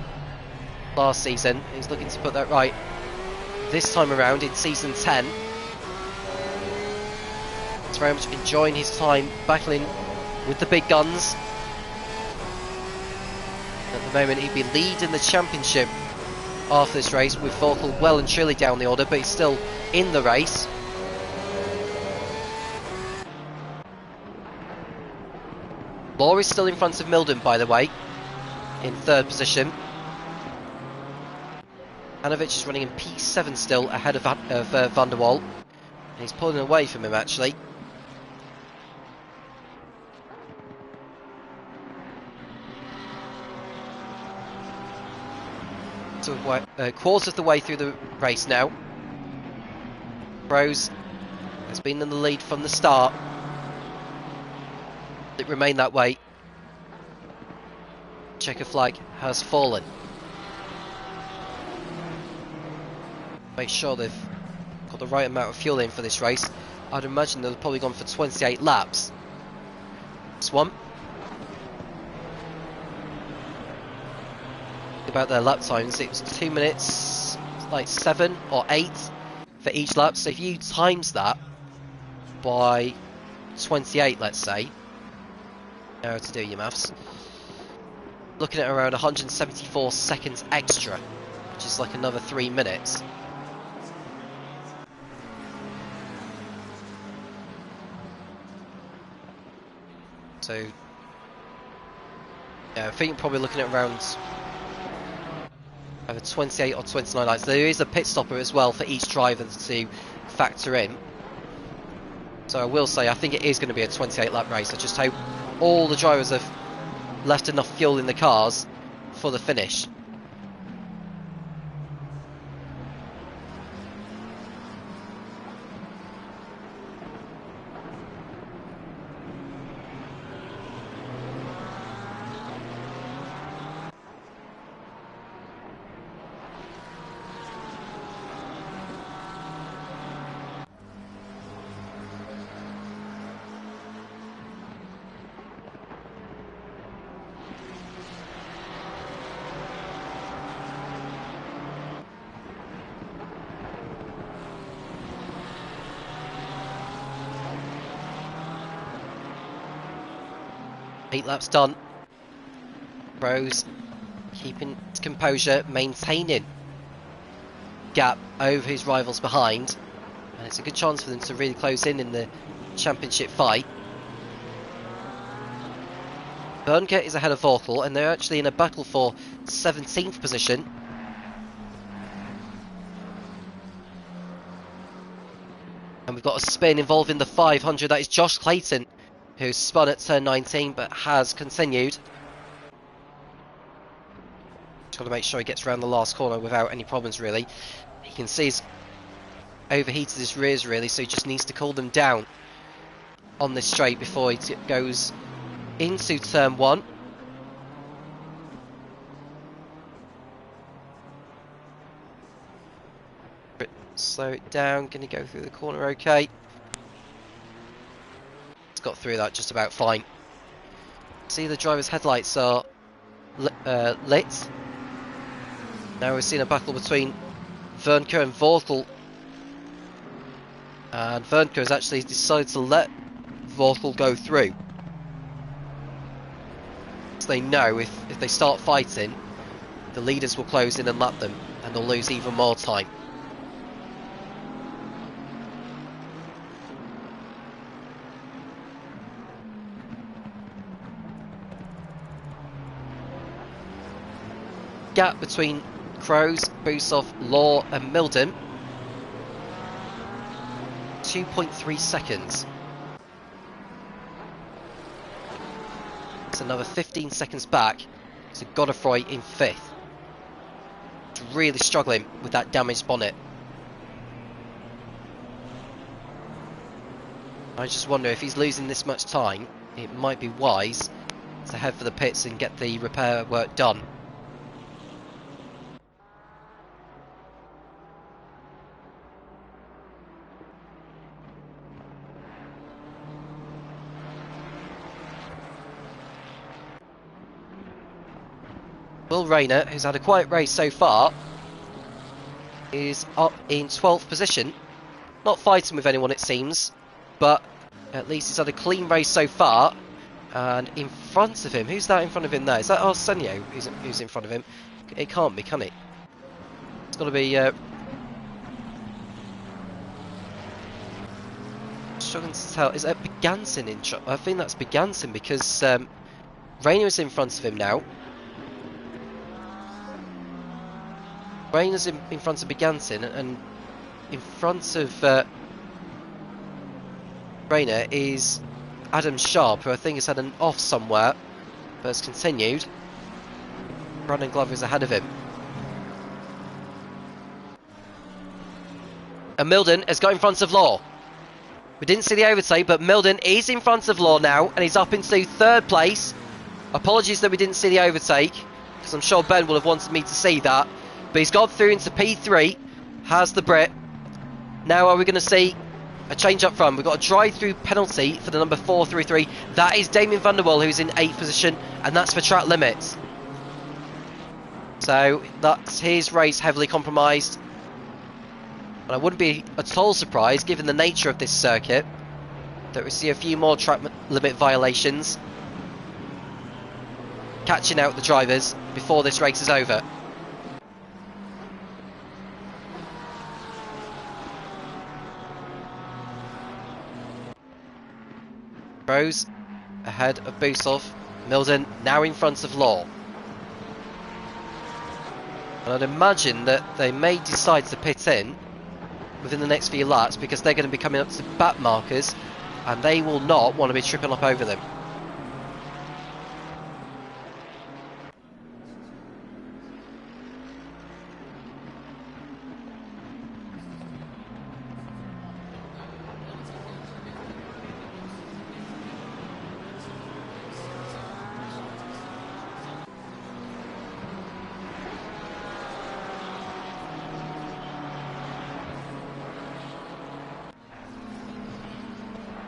last season. He's looking to put that right this time around in season 10. He's very much enjoying his time battling with the big guns. At the moment, he'd be leading the championship after this race, with Volkel well and truly down the order, but he's still in the race. Law is still in front of Milden, by the way, in 3rd position. Hanovic is running in P7 still, ahead of Van der Waal. He's pulling away from him, actually. So, quarter of the way through the race now. Rose has been in the lead from the start. It remained that way. Checker flag has fallen. Make sure they've got the right amount of fuel in for this race. I'd imagine they've probably gone for 28 laps. This one. About their lap times, it was 2 minutes, like 7 or 8 for each lap. So if you times that by 28, let's say, now to do your maths, looking at around 174 seconds extra, which is like another 3 minutes. So yeah, I think you're probably looking at around either 28 or 29 laps. There is a pit stopper as well for each driver to factor in. So I will say I think it is going to be a 28 lap race. I just hope all the drivers have left enough fuel in the cars for the finish. Eight laps done. Rose keeping his composure, maintaining gap over his rivals behind, and it's a good chance for them to really close in the championship fight. Bernke is ahead of Vorkel, and they're actually in a battle for 17th position. And we've got a spin involving the 500. That is Josh Clayton, who spun at turn 19 but has continued. Just got to make sure he gets around the last corner without any problems, really. You can see he's overheated his rears, really, so he just needs to cool them down on this straight before he goes into turn 1. Slow it down. Can he go through the corner okay? Got through that just about fine. See, the driver's headlights are lit. Now we're seeing a battle between Vernke and Vorkel, and Vernke has actually decided to let Vorkel go through, so they know if they start fighting, the leaders will close in and lap them, and they'll lose even more time. Gap between Kroos, Busov, Law and Milden, 2.3 seconds. It's another 15 seconds back to Godefroy in 5th. He's really struggling with that damaged bonnet. I just wonder if he's losing this much time, it might be wise to head for the pits and get the repair work done. Will Rayner, who's had a quiet race so far, is up in 12th position. Not fighting with anyone, it seems, but at least he's had a clean race so far. And in front of him, who's that in front of him there? Is that Arsenio who's in front of him? It can't be, can it? It's got to be... struggling to tell. Is that Begansin in... I think that's Begansin because Rayner is in front of him now. Rayner's in front of Begansin, and in front of Rayner is Adam Sharp, who I think has had an off somewhere, but has continued. Brandon Glover is ahead of him. And Milden has got in front of Law. We didn't see the overtake, but Milden is in front of Law now, and he's up into third place. Apologies that we didn't see the overtake, because I'm sure Ben will have wanted me to see that. But he's got through into P3, has the Brit. Now are we going to see a change up front? We've got a drive-through penalty for the number 433. That is Damien van der Waal, who's in 8th position, and that's for track limits. So that's his race heavily compromised. And I wouldn't be at all surprised, given the nature of this circuit, that we see a few more track limit violations catching out the drivers before this race is over. Rose ahead of Busov. Milden now in front of Law. And I'd imagine that they may decide to pit in within the next few laps, because they're going to be coming up to back markers and they will not want to be tripping up over them.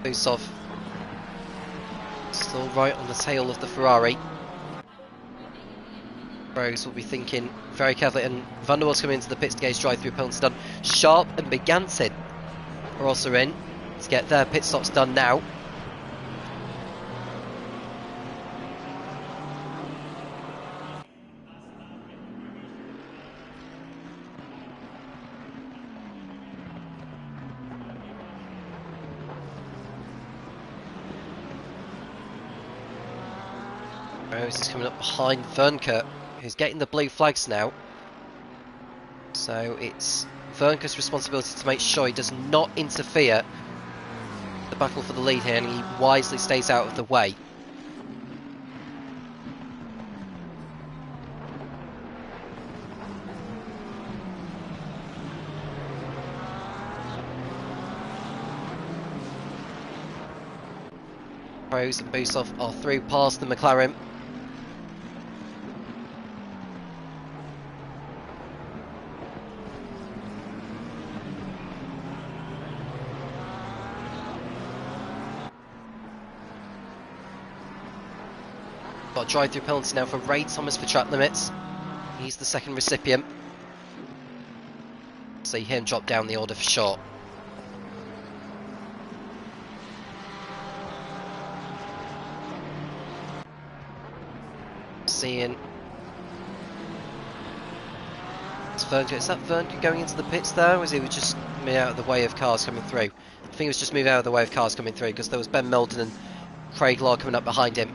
Busov still right on the tail of the Ferrari. Rose will be thinking very carefully, and Van der Waal's coming into the pits to get his drive-through penalty done. Sharp and Begantin are also in to get their pit stops done now. Rose is coming up behind Vernke, who's getting the blue flags now. So it's Vernke's responsibility to make sure he does not interfere in the battle for the lead here, and he wisely stays out of the way. Rose and Busov are through past the McLaren. Got a drive-through penalty now for Ray Thomas for track limits. He's the second recipient. See him drop down the order for sure. Seeing it's Vernke. Is that Vernke going into the pits there, or is he just moving out of the way of cars coming through? I think it was just moving out of the way of cars coming through, because there was Ben Milden and Craig Law coming up behind him.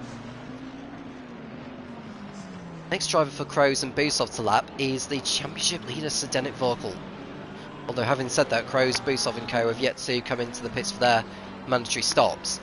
Next driver for Kroes and Busov to lap is the championship leader Zdeněk Vorkl. Although having said that, Kroes, Busov and co have yet to come into the pits for their mandatory stops.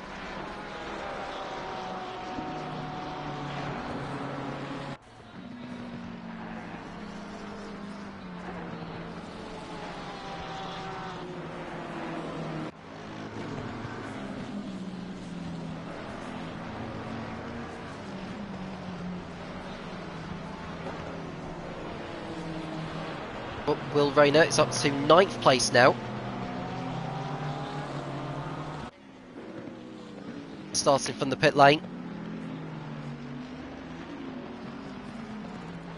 But Will Rayner is up to 9th place now. Starting from the pit lane.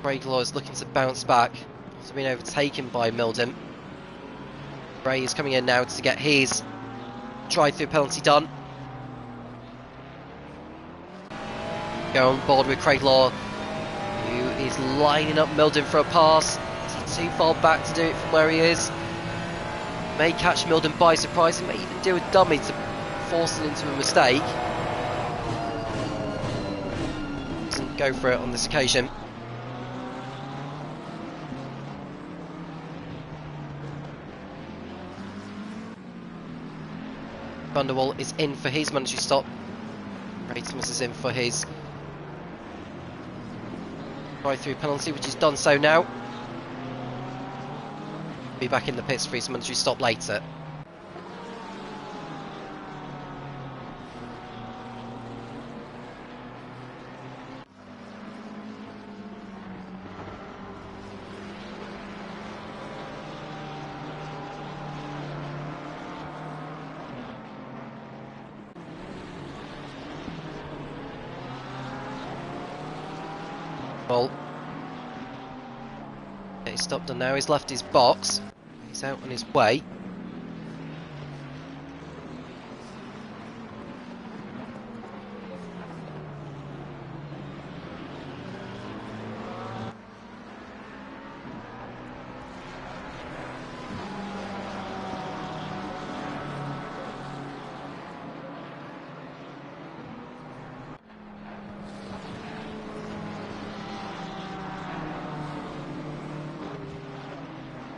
Craig Law is looking to bounce back after being overtaken by Milden. Ray is coming in now to get his drive-through penalty done. Go on board with Craig Law, who is lining up Milden for a pass. Too far back to do it from where he is. May catch Milden by surprise. He may even do a dummy to force it into a mistake. Doesn't go for it on this occasion. Van der Waal is in for his mandatory stop. Thomas is in for his drive-through penalty, which is done so now. Be back in the pits for his mandatory stop later. Well, he's stopped and now he's left his box. He's out on his way.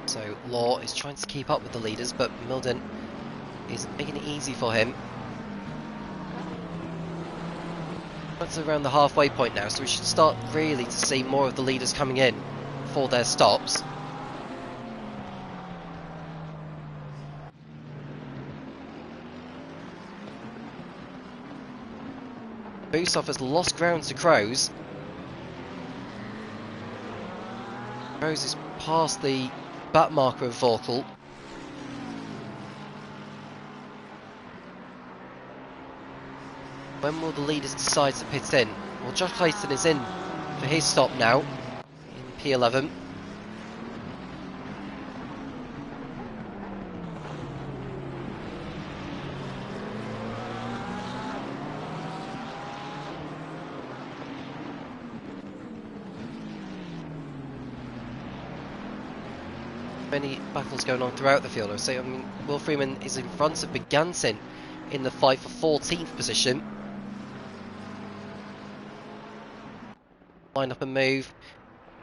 So Law is trying to keep up with the leaders, but Milden is making it easy for him. That's around the halfway point now, so we should start really to see more of the leaders coming in for their stops. Busov has lost ground to Kroos. Kroos is past the back marker of Vorkel. When will the leaders decide to pit in? Well, Josh Clayton is in for his stop now in P11. Many battles going on throughout the field. I say, Will Freeman is in front of Begantin in the fight for 14th position. Line up and move.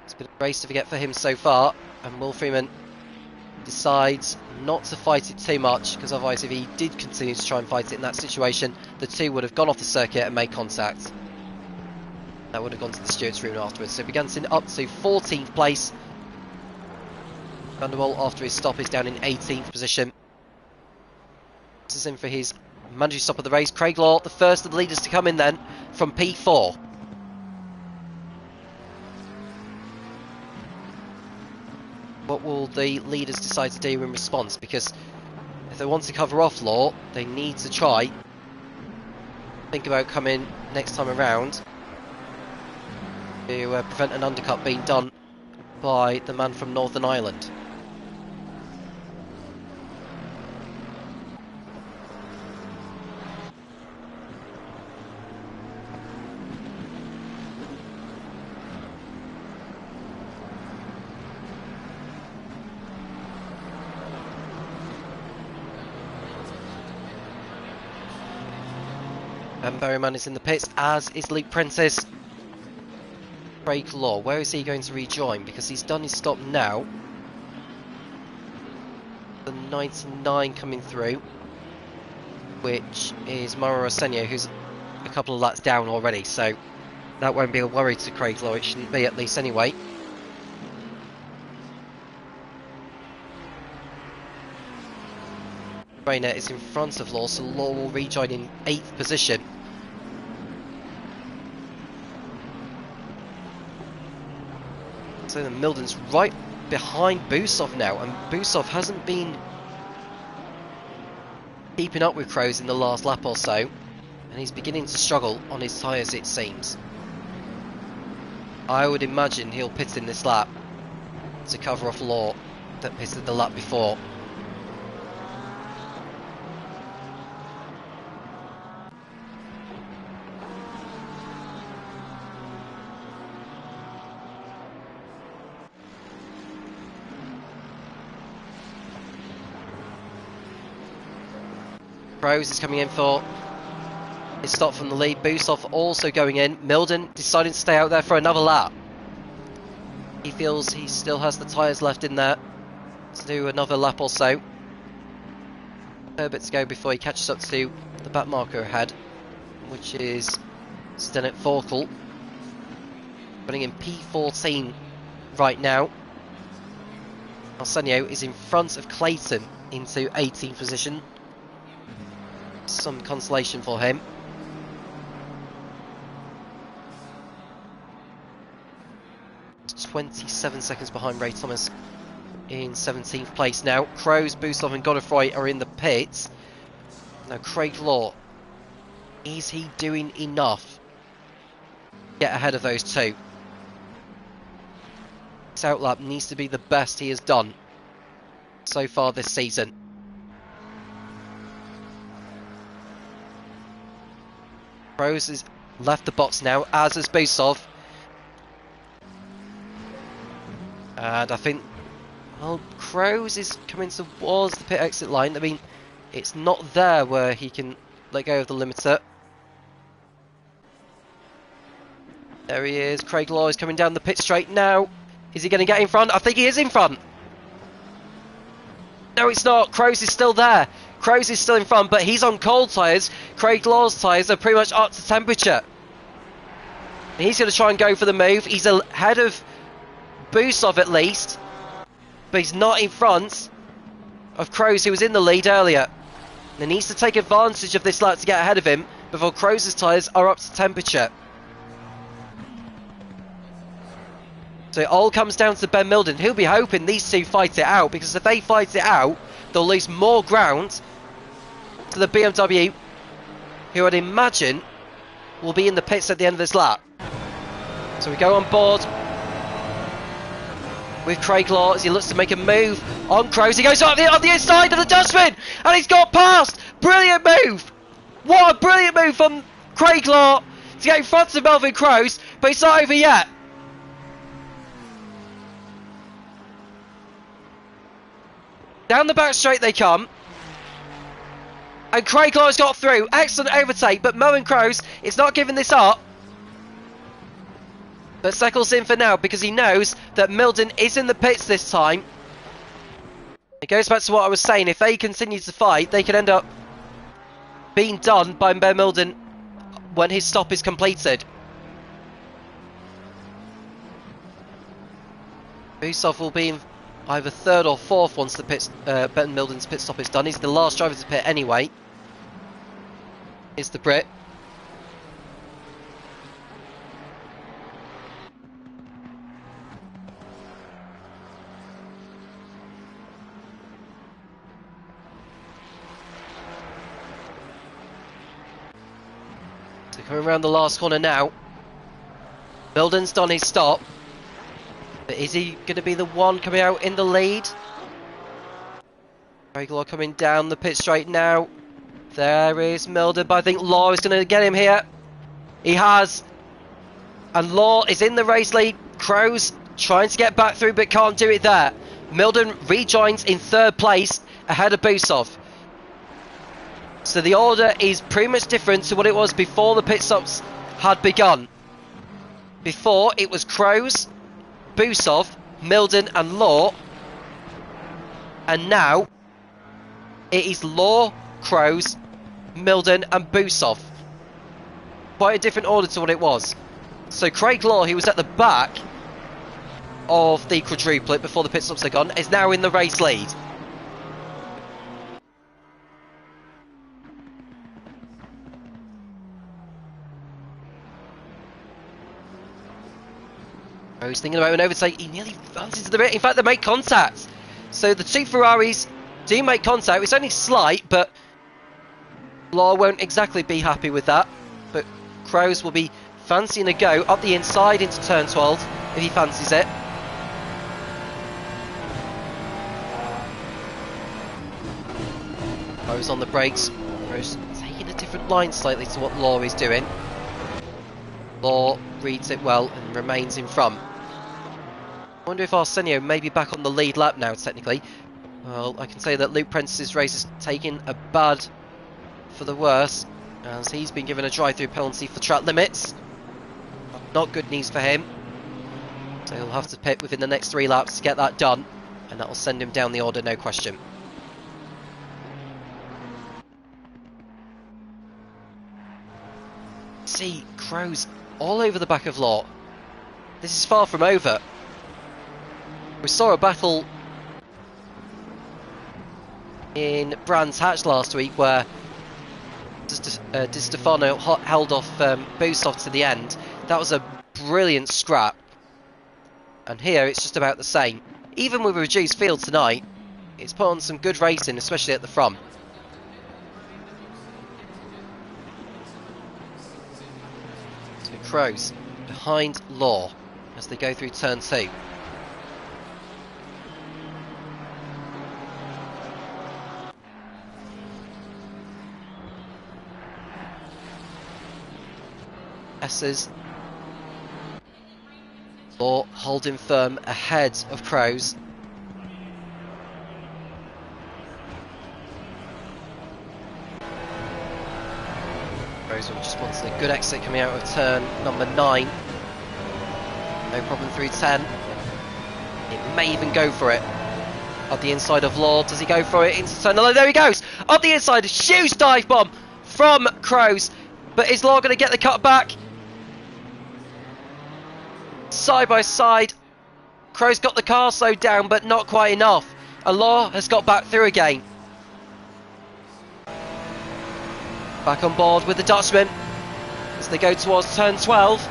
It's been a race to forget for him so far, and Will Freeman decides not to fight it too much, because otherwise if he did continue to try and fight it in that situation, the two would have gone off the circuit and made contact. That would have gone to the stewards' room afterwards. So Begantin up to 14th place. Van der Waal, after his stop, is down in 18th position. This is in for his mandatory stop of the race. Craig Law, the first of the leaders to come in then, from P4. What will the leaders decide to do in response? Because if they want to cover off Law, they need to try think about coming next time around to prevent an undercut being done by the man from Northern Ireland. And Berryman is in the pits, as is Luke Prentice. Craig Law, where is he going to rejoin? Because he's done his stop now. The 99 coming through, which is Mauro Arsenio, who's a couple of laps down already, so that won't be a worry to Craig Law. It shouldn't be, at least anyway. Rayner is in front of Law, so Law will rejoin in 8th position. So then Milden's right behind Busov now, and Busov hasn't been keeping up with Kroos in the last lap or so, and he's beginning to struggle on his tyres, it seems. I would imagine he'll pit in this lap to cover off Law that pitted the lap before. Kroos is coming in for his stop from the lead. Busov also going in. Milden deciding to stay out there for another lap. He feels he still has the tyres left in there to do another lap or so. fair bit to go before he catches up to the back marker ahead, which is Stennet Forkel, running in P14 right now. Arsenio is in front of Clayton into 18th position. Some consolation for him. It's 27 seconds behind Ray Thomas in 17th place now. Kroos, Busov and Godefroy are in the pits. Now Craig Law, is he doing enough to get ahead of those two? This outlap needs to be the best he has done so far this season. Kroos has left the box now, as has Busov. And I think, well, Kroos is coming towards the pit exit line. I mean, it's not there where he can let go of the limiter. There he is. Craig Law is coming down the pit straight now. Is he going to get in front? I think he is in front. No, it's not. Kroos is still there. Kroos is still in front, but he's on cold tyres. Craig Law's tyres are pretty much up to temperature. And he's going to try and go for the move. He's ahead of Busov at least, but he's not in front of Kroos, who was in the lead earlier. And he needs to take advantage of this lap to get ahead of him before Kroos' tyres are up to temperature. So it all comes down to Ben Milden. He'll be hoping these two fight it out, because if they fight it out, they'll lose more ground to the BMW, who I'd imagine will be in the pits at the end of this lap. So we go on board with Craig Law as he looks to make a move on Kroos. He goes on the inside of the dustbin, and he's got past. Brilliant move. What a brilliant move from Craig Law to get in front of Melvin Kroos, but it's not over yet. Down the back straight they come. And Craig Law has got through. Excellent overtake, but Melvin Kroos is not giving this up. But settles in for now because he knows that Milden is in the pits this time. It goes back to what I was saying. If they continue to fight, they could end up being done by Ben Milden when his stop is completed. Busov will be in either third or fourth once the Ben Milden's pit stop is done. He's the last driver to pit anyway. Here's the Brit. So coming around the last corner now. Milden's done his stop. But is he going to be the one coming out in the lead? Craig Law coming down the pit straight now. There is Milden, but I think Law is going to get him here. He has. And Law is in the race lead. Kroos trying to get back through, but can't do it there. Milden rejoins in third place ahead of Busov. So the order is pretty much different to what it was before the pit stops had begun. Before, it was Kroos, Busov, Milden and Law, and now it is Law, Kroos, Milden and Busov. Quite a different order to what it was. So Craig Law, who was at the back of the quadruplet before the pit stops are gone, is now in the race lead. I was thinking about an overtake. He nearly runs into the bit. In fact, they make contact. So the two Ferraris do make contact. It's only slight, but Law won't exactly be happy with that. But Kroos will be fancying a go up the inside into turn 12 if he fancies it. Kroos on the brakes. Kroos taking a different line slightly to what Law is doing. Law reads it well and remains in front. I wonder if Arsenio may be back on the lead lap now, technically. Well, I can say that Luke Prentice's race is taking a bad for the worse, as he's been given a drive-through penalty for track limits. Not good news for him. So he'll have to pit within the next 3 laps to get that done, and that will send him down the order, no question. see Crows all over the back of Law. This is far from over. We saw a battle in Brands Hatch last week where Di Stefano held off Busov to the end. That was a brilliant scrap. And here it's just about the same. Even with a reduced field tonight, it's put on some good racing, especially at the front. So Crows behind Law as they go through turn 2. S's. Law holding firm ahead of Crows. Crows just wants a good exit coming out of turn number 9. No problem through 10. It may even go for it. Up the inside of Law. Does he go for it into turn 11? There he goes! Up the inside. A huge dive bomb from Crows. But is Law going to get the cut back? Side by side. Crows got the car slowed down, but not quite enough. And Law has got back through again. Back on board with the Dutchman as they go towards turn 12.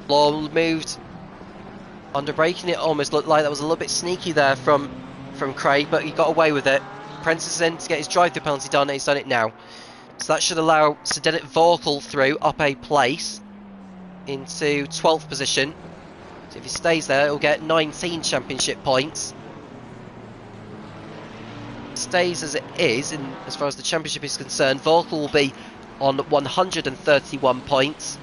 Law moved under braking. It almost looked like that was a little bit sneaky there from Craig, but he got away with it. Prentice is in to get his drive-through penalty done, and he's done it now. So that should allow Sedenit Vorkal through up a place into 12th position. So if he stays there, he'll get 19 championship points. Stays as it is, in as far as the championship is concerned. Vorkal will be on 131 points.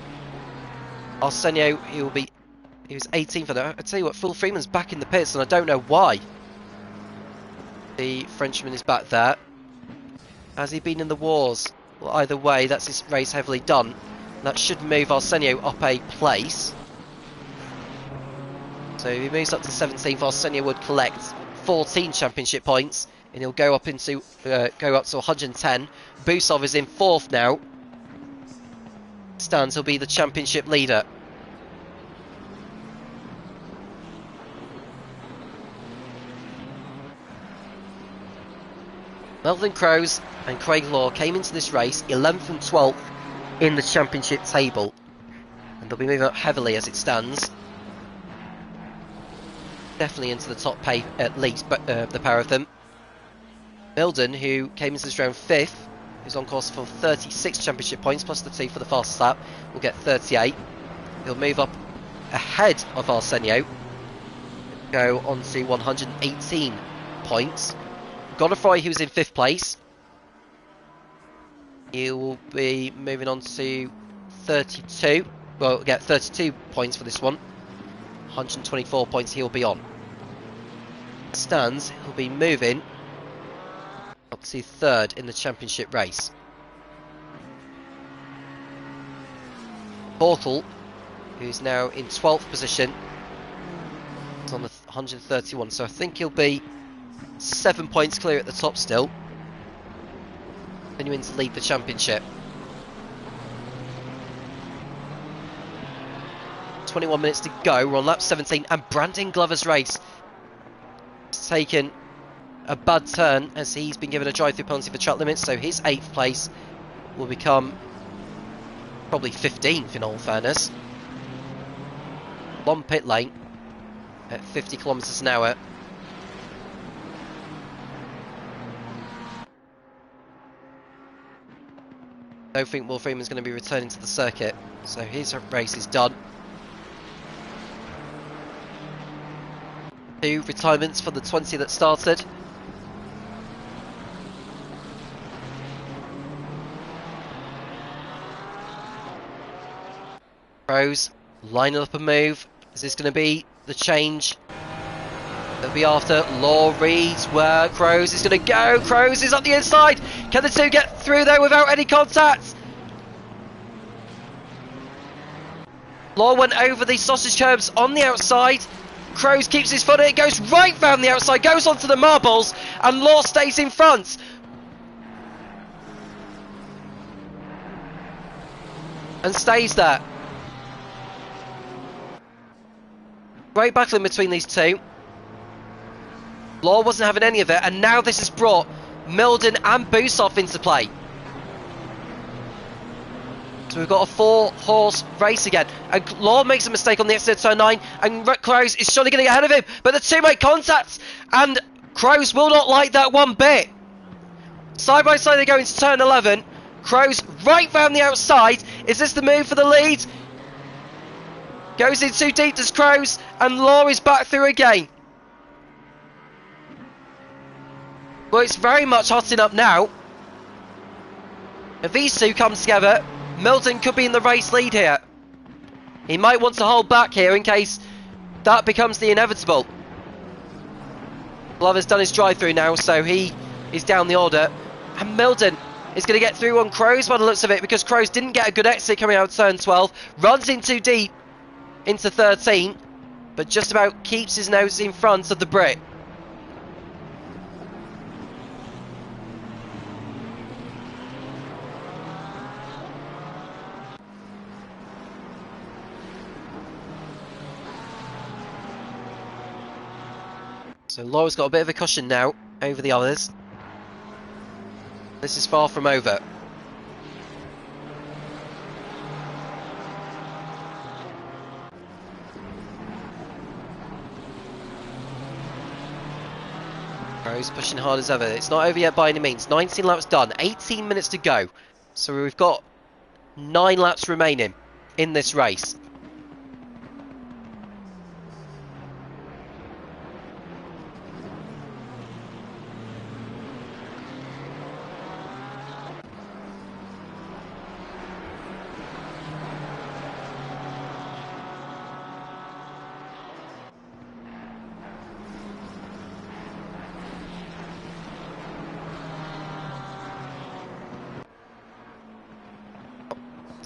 Arsenio, he was 18th for that. I tell you what, Phil Freeman's back in the pits, and I don't know why. The Frenchman is back there. Has he been in the wars? Well, either way, that's his race heavily done. That should move Arsenio up a place. So if he moves up to 17th, Arsenio would collect 14 championship points, and he'll go up into go up to 110. Busov is in 4th now. Stands, he'll be the championship leader. Melvin Crows and Craig Law came into this race 11th and 12th in the championship table, and they'll be moving up heavily as it stands. Definitely into the top pay at least, but the pair of them. Milden, who came into this round 5th, who's on course for 36 championship points plus the 2 for the fastest lap, will get 38. He'll move up ahead of Arsenio, go on to 118 points. Godefroy, who's in 5th place, he will be moving on to 32. Well, get 32 points for this one. 124 points he'll be on. Stands, he'll be moving up to 3rd in the championship race. Portal, who's now in 12th position, is on the 131, so I think he'll be 7 points clear at the top still, continuing to lead the championship. 21 minutes to go. We're on lap 17, and Brandon Glover's race has taken a bad turn as he's been given a drive-through penalty for track limits, so his 8th place will become probably 15th in all fairness. Long pit lane at 50 kilometres an hour. I don't think Will Freeman's going to be returning to the circuit, so his race is done. 2 retirements for the 20 that started. Crows lining up a move. Is this going to be the change that'll be after Law reads where Crows is going to go? Crows is up the inside. Can the two get through there without any contact? Law went over the sausage curbs on the outside. Crows keeps his foot in, it goes right round the outside, goes onto the marbles, and Law stays in front. and stays there. Great battle in between these two. Law wasn't having any of it, and now this has brought Milden and Busov into play. So we've got a 4-horse race again. And Law makes a mistake on the exit of turn 9, and Crows is surely going to get ahead of him. But the two make contact, and Crows will not like that one bit. Side by side they go into turn 11. Crows right round the outside. Is this the move for the lead? Goes in too deep, does Crows, and Law is back through again. Well, it's very much hotting up now. If these two come together, Milton could be in the race lead here. He might want to hold back here in case that becomes the inevitable. Glover's done his drive-through now, so he is down the order. And Milton is going to get through on Crows by the looks of it, because Crows didn't get a good exit coming out of turn 12. Runs in too deep into 13, but just about keeps his nose in front of the Brit. So Laura's got a bit of a cushion now over the others. This is far from over. Rose pushing hard as ever. It's not over yet by any means. 19 laps done, 18 minutes to go. So we've got 9 laps remaining in this race.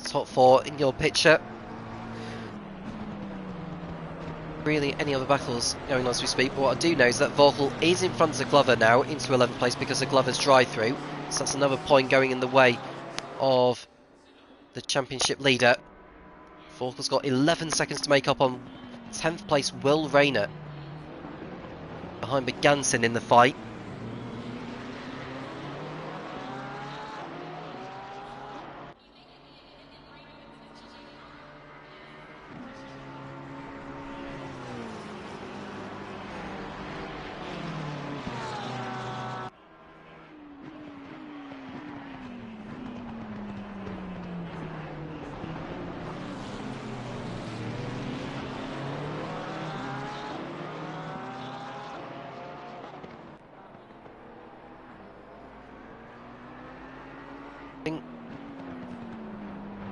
Top 4 in your picture. Really any other battles going on as we speak, but what I do know is that Volkel is in front of Glover now into 11th place because of Glover's drive-through, so that's another point going in the way of the championship leader. Volkel's got 11 seconds to make up on 10th place Will Rayner, behind Beganson in the fight.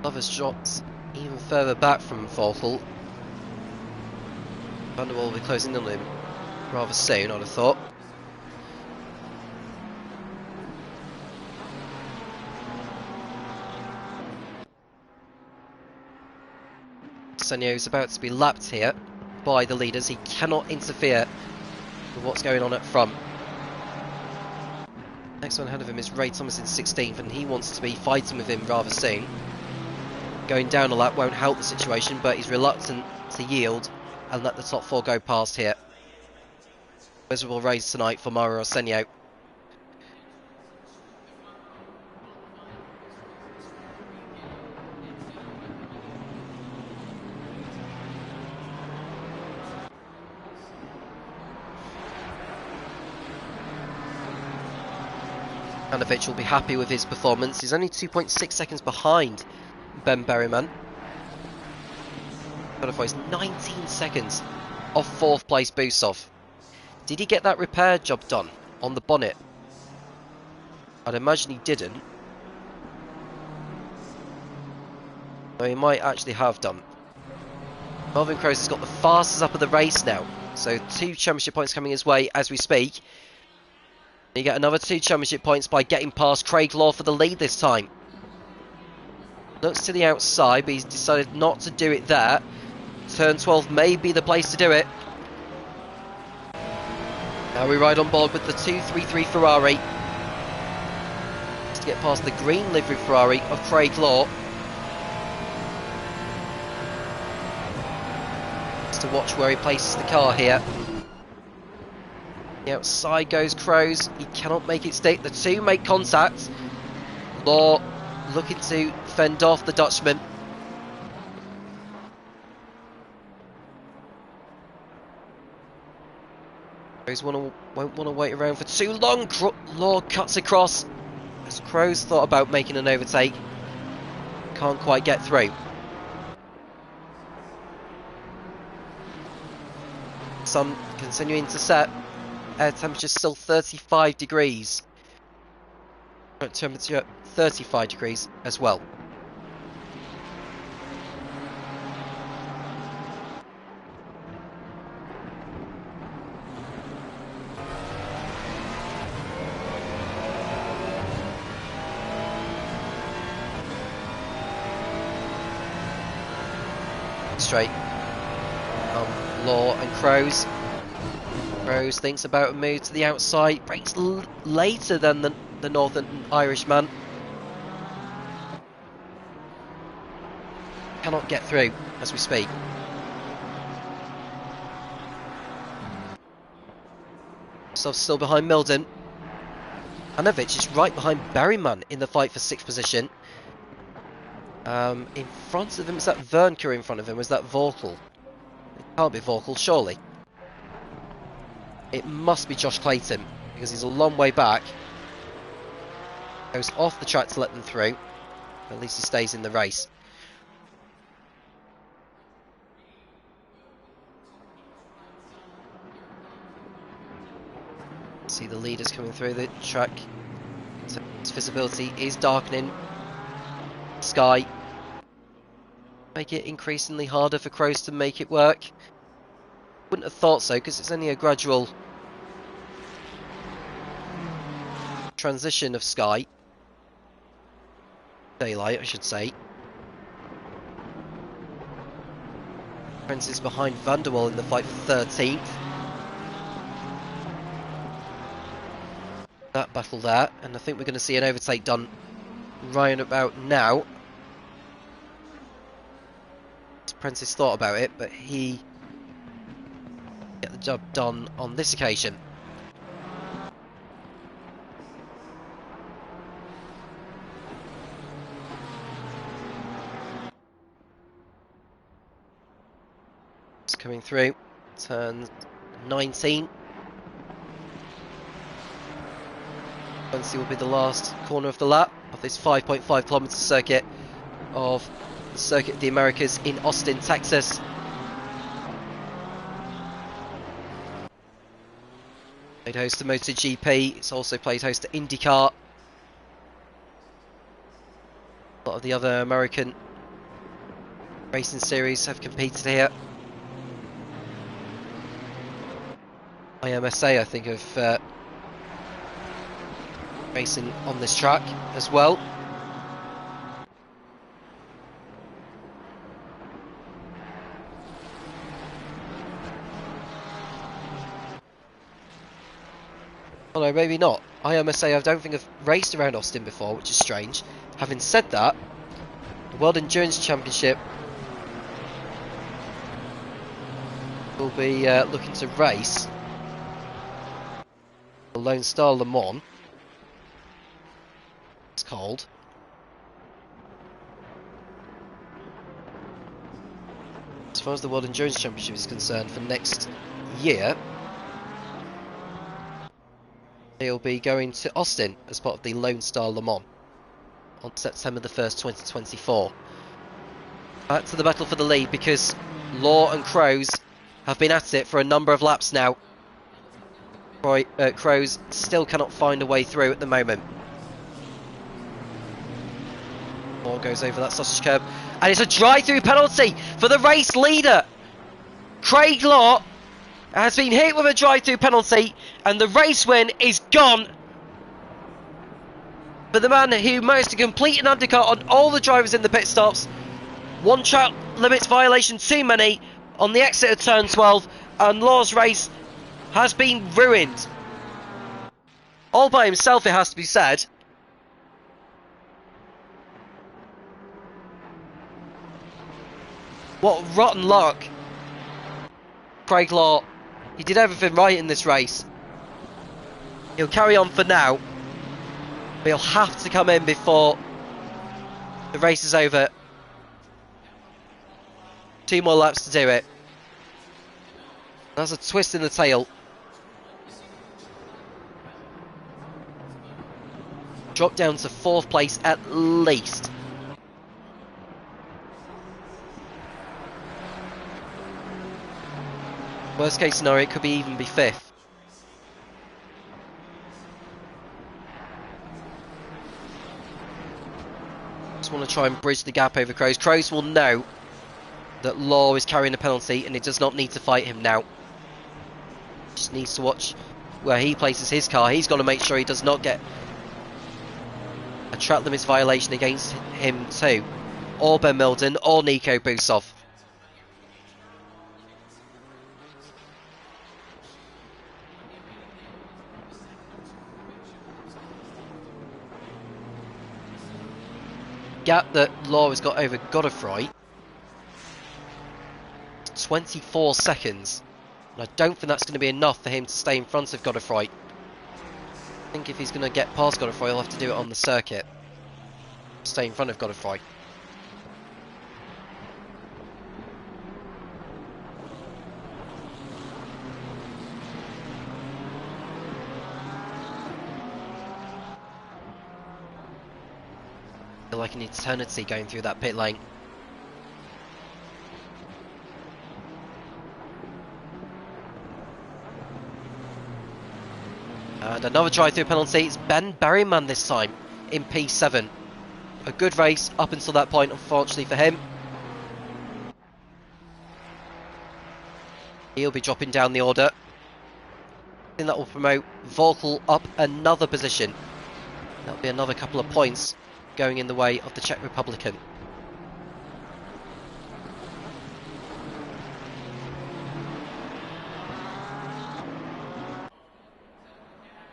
Glover's dropped even further back from Volkel. Vanderwall will be closing in on him rather soon, I'd have thought. Senyo is about to be lapped here by the leaders. He cannot interfere with what's going on up front. Next one ahead of him is Ray Thomas in 16th, and he wants to be fighting with him rather soon. Going down a lap won't help the situation, but he's reluctant to yield and let the top 4 go past here. Miserable race tonight for Mario Arsenio. Ivanovic will be happy with his performance. He's only 2.6 seconds behind Ben Berryman. Qualifies 19 seconds off 4th place Busov. Did he get that repair job done on the bonnet? I'd imagine he didn't. Though he might actually have done. Melvin Crows has got the fastest up of the race now. So 2 championship points coming his way as we speak. You get another 2 championship points by getting past Craig Law for the lead this time. Looks to the outside, but he's decided not to do it there. Turn 12 may be the place to do it. Now we ride on board with the 233 Ferrari. Just to get past the green livery Ferrari of Craig Law. to watch where he places the car here. The outside goes Kroos. He cannot make it stick. The two make contact. Law looking to fend off the Dutchman. Kroos won't want to wait around for too long. Law cuts across as Kroos thought about making an overtake. Can't quite get through. Sun continuing to set. Air temperature still 35 degrees. Temperature 35 degrees as well. Straight. Law and Kroos. Kroos thinks about a move to the outside. Brakes later than the Northern Irishman. Cannot get through as we speak. Still behind Milden. Hanovic is right behind Berryman in the fight for 6th position. In front of him, is that Vernker in front of him? Or is that Vorkel? It can't be Vorkel, surely. It must be Josh Clayton, because he's a long way back. Goes off the track to let them through. At least he stays in the race. See the leaders coming through the track. So its visibility is darkening. Sky. Make it increasingly harder for Kroos to make it work. Wouldn't have thought so, because it's only a gradual transition of sky. Daylight, I should say. Prince is behind Van der Waal in the fight for 13th. That battle there, and I think we're going to see an overtake done right about now. Prentice thought about it, but he get the job done on this occasion. It's coming through, turn 19. Wednesday will be the last corner of the lap of this 5.5 kilometer circuit of the Circuit of the Americas in Austin, Texas. Played host to MotoGP, it's also played host to IndyCar. A lot of the other American racing series have competed here. IMSA, I think, of racing on this track as well. Oh no, maybe not. IMSA, I don't think I've raced around Austin before, which is strange. Having said that, the World Endurance Championship will be looking to race the Lone Star Le Mans. It's called. As far as the World Endurance Championship is concerned, for next year, he'll be going to Austin as part of the Lone Star Le Mans on September the 1st, 2024. Back to the battle for the lead, because Law and Kroos have been at it for a number of laps now. Kroos still cannot find a way through at the moment. Law goes over that sausage curb, and it's a drive-through penalty for the race leader. Craig Law has been hit with a drive-through penalty, and the race win is gone for the man who managed to complete an undercut on all the drivers in the pit stops. One track limits violation too many on the exit of turn 12, and Law's race has been ruined. All by himself, it has to be said. What rotten luck. Craig Law, he did everything right in this race. He'll carry on for now, but he'll have to come in before the race is over. 2 more laps to do it. That's a twist in the tail. Drop down to 4th place at least. Worst case scenario, it could be even be 5th. Just want to try and bridge the gap over Crows. Crows will know that Law is carrying a penalty and he does not need to fight him now. Just needs to watch where he places his car. He's got to make sure he does not get a track limits violation against him too, or Ben Milden or Nico Busov. Gap that Law has got over Godefroy, 24 seconds, and I don't think that's going to be enough for him to stay in front of Godefroy. I think if he's going to get past Godefroy, he'll have to do it on the circuit. Stay in front of Godefroy. I feel like an eternity going through that pit lane. And another drive-through penalty. It's Ben Berryman this time in P7. A good race up until that point, unfortunately for him. He'll be dropping down the order. I think that will promote Volkel up another position. That'll be another couple of points going in the way of the Czech Republican.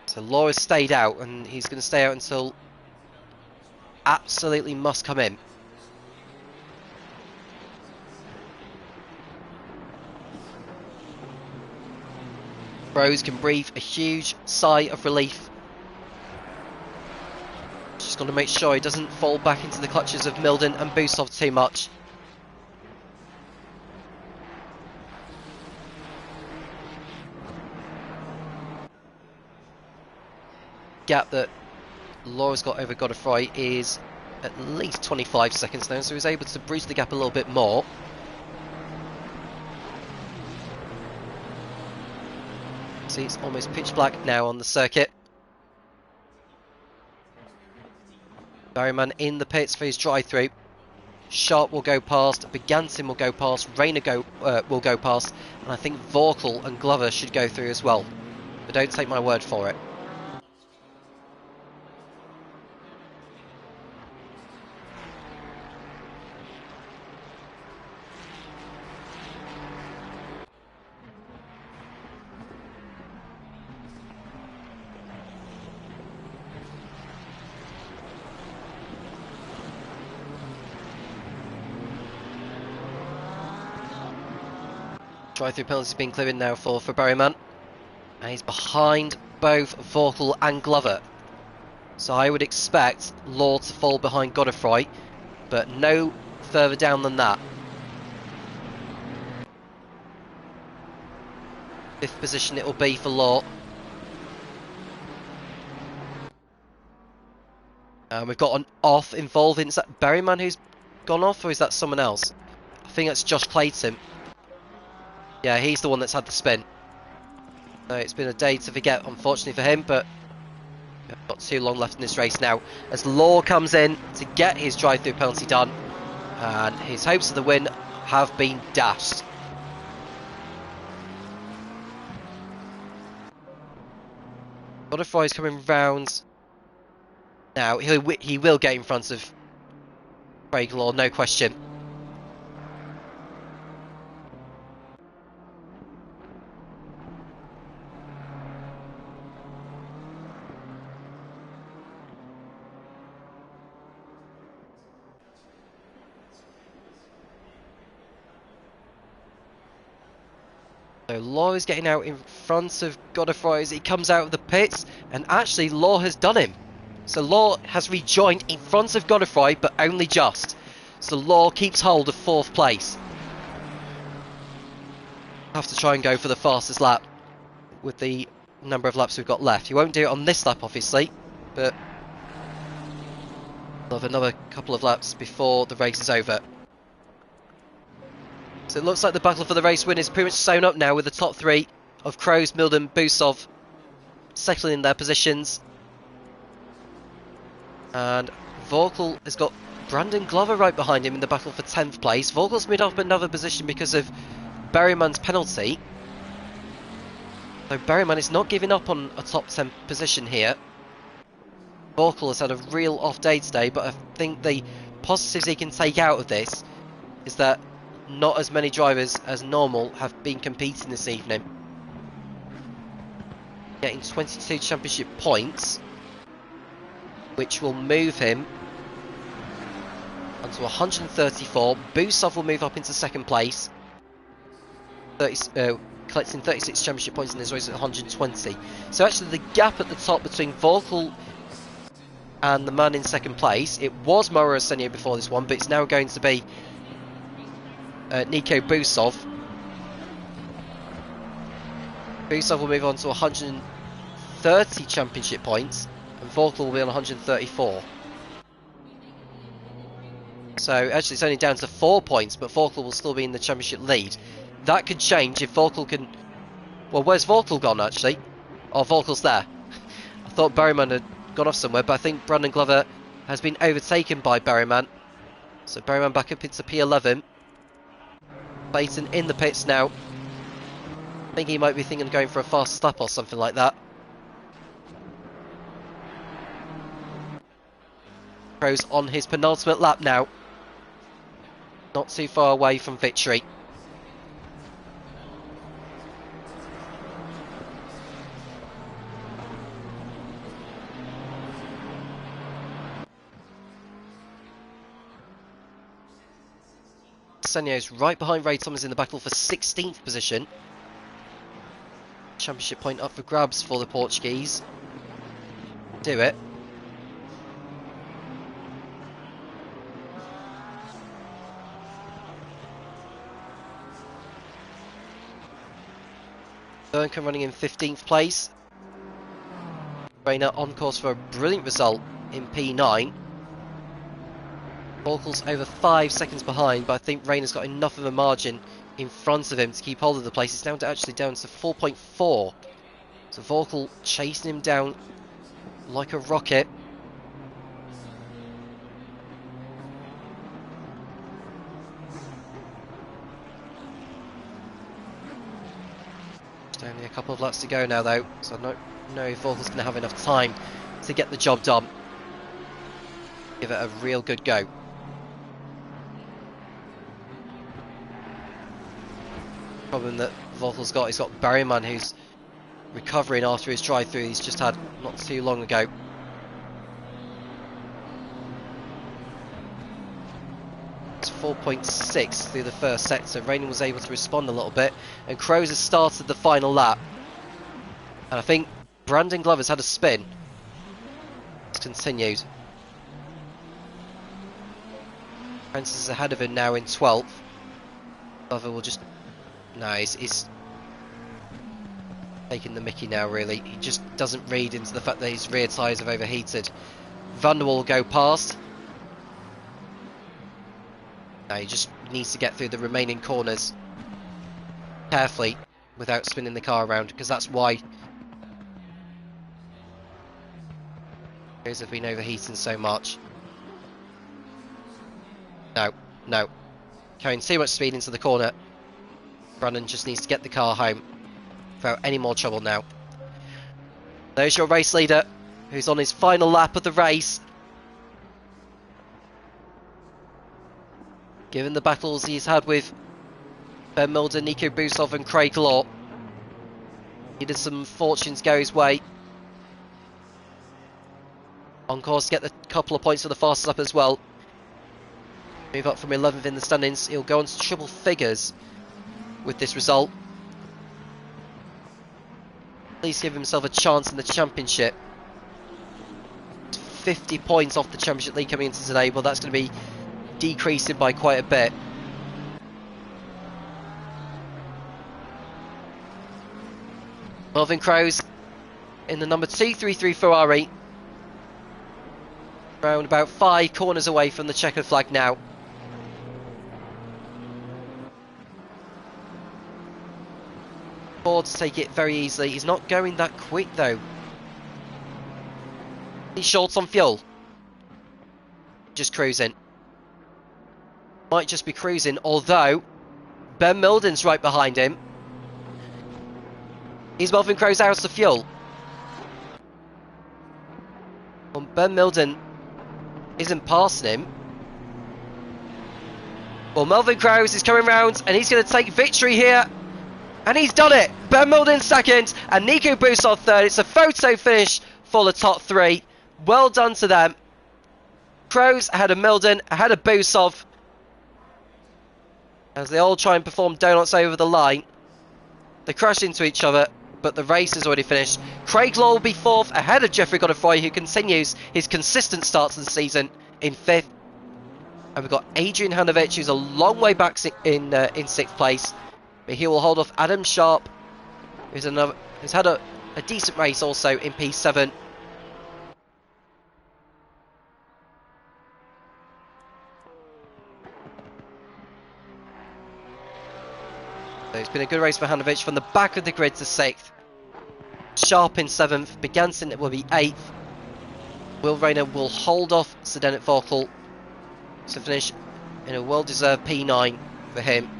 So Law has stayed out, and he's going to stay out until absolutely must come in. Rose can breathe a huge sigh of relief. Just got to make sure he doesn't fall back into the clutches of Milden and Busov too much. Gap that Laura's got over Godefroy is at least 25 seconds now, so he's able to bridge the gap a little bit more. See, it's almost pitch black now on the circuit. Berryman in the pits for his drive-through. Sharp will go past, Begantin will go past, Rayner will go past, and I think Vorkel and Glover should go through as well. But don't take my word for it. Drive-through penalty's been cleared now for Berryman. And he's behind both Vorkel and Glover. So I would expect Law to fall behind Godefroy, but no further down than that. 5th position it will be for Law. We've got an off involving, is that Berryman who's gone off, or is that someone else? I think that's Josh Clayton. Yeah, he's the one that's had the spin. It's been a day to forget, unfortunately for him, but we've got too long left in this race now. As Law comes in to get his drive-through penalty done, and his hopes of the win have been dashed. Godefroy is coming round now. He will get in front of Craig Law, no question. So Law is getting out in front of Godefroy as he comes out of the pits, and actually Law has done him. So Law has rejoined in front of Godefroy, but only just. So Law keeps hold of 4th place. Have to try and go for the fastest lap with the number of laps we've got left. You won't do it on this lap, obviously, but we'll have another couple of laps before the race is over. So it looks like the battle for the race win is pretty much sewn up now, with the top 3 of Kroos, Milden, Busov settling in their positions. And Vorkel has got Brandon Glover right behind him in the battle for 10th place. Vorkel's moved up another position because of Berryman's penalty. So Berryman is not giving up on a top 10 position here. Vorkel has had a real off day today, but I think the positives he can take out of this is that not as many drivers as normal have been competing this evening. Getting 22 championship points, which will move him onto 134. Busov will move up into 2nd place, collecting 36 championship points in this race at 120. So actually the gap at the top between Vorkel and the man in 2nd place, it was Mauro Arsenio before this one, but it's now going to be Nico Busov. Busov will move on to 130 championship points, and Vorkel will be on 134. So actually it's only down to 4 points, but Vorkel will still be in the championship lead. That could change if Vorkel can... Well, where's Vorkel gone, actually? Oh, Vorkel's there. I thought Berryman had gone off somewhere, but I think Brandon Glover has been overtaken by Berryman. So Berryman back up into P11. Clayton in the pits now. I think he might be thinking of going for a fast lap or something like that. Kroos on his penultimate lap now. Not too far away from victory. Senio's right behind Ray Thomas in the battle for 16th position. Championship point up for grabs for the Portuguese. Do it. Burnham running in 15th place. Rayner on course for a brilliant result in P9. Vorkel's over 5 seconds behind, but I think Rayner's got enough of a margin in front of him to keep hold of the place. It's down to actually down to 4.4. So Vorkel chasing him down like a rocket. Just only a couple of laps to go now though, so I don't know if Vorkel's going to have enough time to get the job done. Give it a real good go. Problem that Vorkel's got, he's got Berryman who's recovering after his drive-through he's just had not too long ago. It's 4.6 through the first sector. Rayner was able to respond a little bit, and Kroos has started the final lap. And I think Brandon Glover's had a spin. It's continued. Francis is ahead of him now in 12th. Glover will just... No, he's taking the mickey now, really. He just doesn't read into the fact that his rear tyres have overheated. Van der Waal will go past. No, he just needs to get through the remaining corners carefully without spinning the car around, because that's why those have been overheating so much. No. Carrying too much speed into the corner. Brandon just needs to get the car home without any more trouble now. There's your race leader, who's on his final lap of the race. Given the battles he's had with Ben Mulder, Nico Busov and Craig Law, he did some fortunes go his way. On course to get the couple of points for the fastest lap as well. Move up from 11th in the standings. He'll go on to triple figures with this result. least give himself a chance in the championship. 50 points off the Championship League coming into today, but that's going to be decreasing by quite a bit. Melvin Krause in the number 233 Ferrari. Around about 5 corners away from the checkered flag now. Ford to take it very easily. He's not going that quick though. He's short on fuel. Just cruising. Might just be cruising, although Ben Milden's right behind him. Is Melvin Krause out of fuel? Well, Ben Milden isn't passing him. Well, Melvin Krause is coming round and he's going to take victory here. And he's done it. Ben Milden second and Nico Busov third. It's a photo finish for the top 3. Well done to them. Krause ahead of Milden, ahead of Busov. As they all try and perform donuts over the line. They crash into each other, but the race is already finished. Craig Law will be 4th, ahead of Jeffrey Godefroy, who continues his consistent start to the season in 5th. And we've got Adrian Hanovich, who's a long way back in 6th place. But he will hold off Adam Sharp, who's had a decent race also in P7. So it's been a good race for Hanovich from the back of the grid to 6th. Sharp in 7th. Begansin will be 8th. Will Rayner will hold off Zdeněk Vorkl to finish in a well-deserved P9 for him.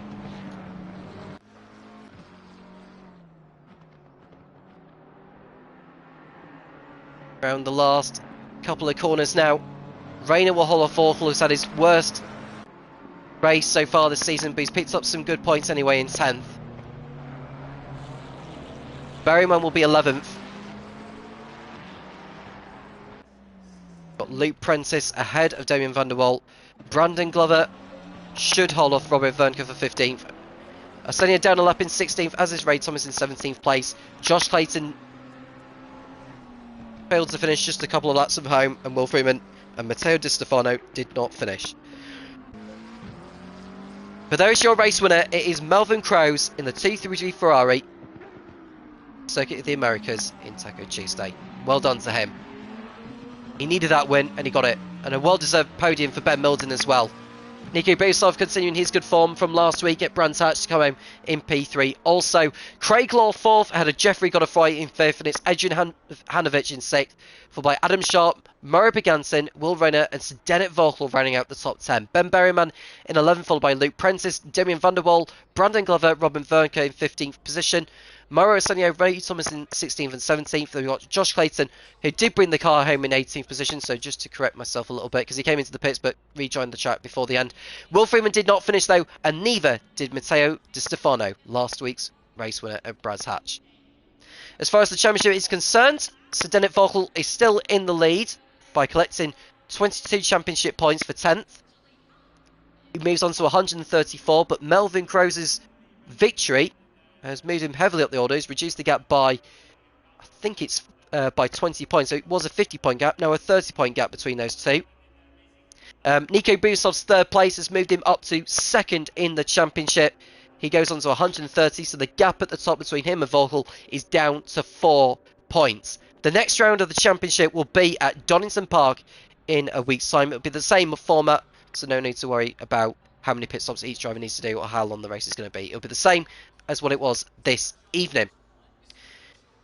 Around the last couple of corners now. Rayner will hold off Vorkl, who's had his worst race so far this season, but he's picked up some good points anyway in 10th. Berryman will be 11th. Got Luke Prentice ahead of Damien van der Waal. Brandon Glover should hold off Robert Vernke for 15th. Arsenio down a lap in 16th, as is Ray Thomas in 17th place. Josh Clayton failed to finish just a couple of laps from home, and Will Freeman and Matteo Di Stefano did not finish. But there is your race winner. It is Melvin Krause in the 233 Ferrari, Circuit of the Americas in Taco Tuesday. Well done to him. He needed that win and he got it. And a well-deserved podium for Ben Milden as well. Nico Busov continuing his good form from last week at Brands Hatch to come home in P3. Also, Craig Law 4th, ahead of Jeffrey Godefroy in 5th, and it's Adrian Hanovich in 6th, followed by Adam Sharp, Murray Begansin, Will Rayner, and Zdeněk Vorkl rounding out the top 10. Ben Berryman in 11th, followed by Luke Prentice, Damien van der Waal, Brandon Glover, Robin Vernke in 15th position. Mauro Arsenio, Ray Thomas in 16th and 17th. Then we've got Josh Clayton, who did bring the car home in 18th position. So just to correct myself a little bit, because he came into the pits but rejoined the track before the end. Will Freeman did not finish though, and neither did Matteo Di Stefano, last week's race winner at Brands Hatch. As far as the championship is concerned, Zdeněk Vorkl is still in the lead by collecting 22 championship points for 10th. He moves on to 134, but Melvin Krause's victory has moved him heavily up the orders, reduced the gap by, I think it's by 20 points. So it was a 50-point gap, now a 30-point gap between those two. Nico Busov's 3rd place has moved him up to 2nd in the championship. He goes on to 130, so the gap at the top between him and Vorkl is down to 4 points. The next round of the championship will be at Donington Park in a week's time. It'll be the same format, so no need to worry about how many pit stops each driver needs to do or how long the race is going to be. It'll be the same as what it was this evening.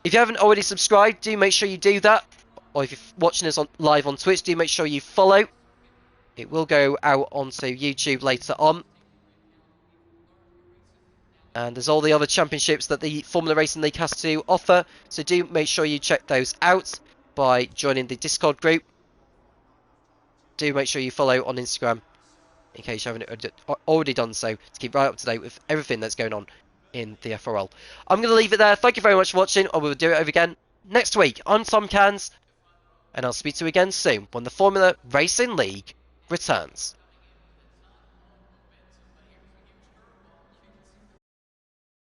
If you haven't already subscribed, do make sure you do that. Or if you're watching us live on Twitch, do make sure you follow. It will go out onto YouTube later on. And there's all the other championships that the Formula Racing League has to offer. So do make sure you check those out by joining the Discord group. Do make sure you follow on Instagram in case you haven't already done so, to keep right up to date with everything that's going on in the FRL. I'm going to leave it there. Thank you very much for watching, and we'll do it over again next week. I'm Tom Cairns, and I'll speak to you again soon when the Formula Racing League returns.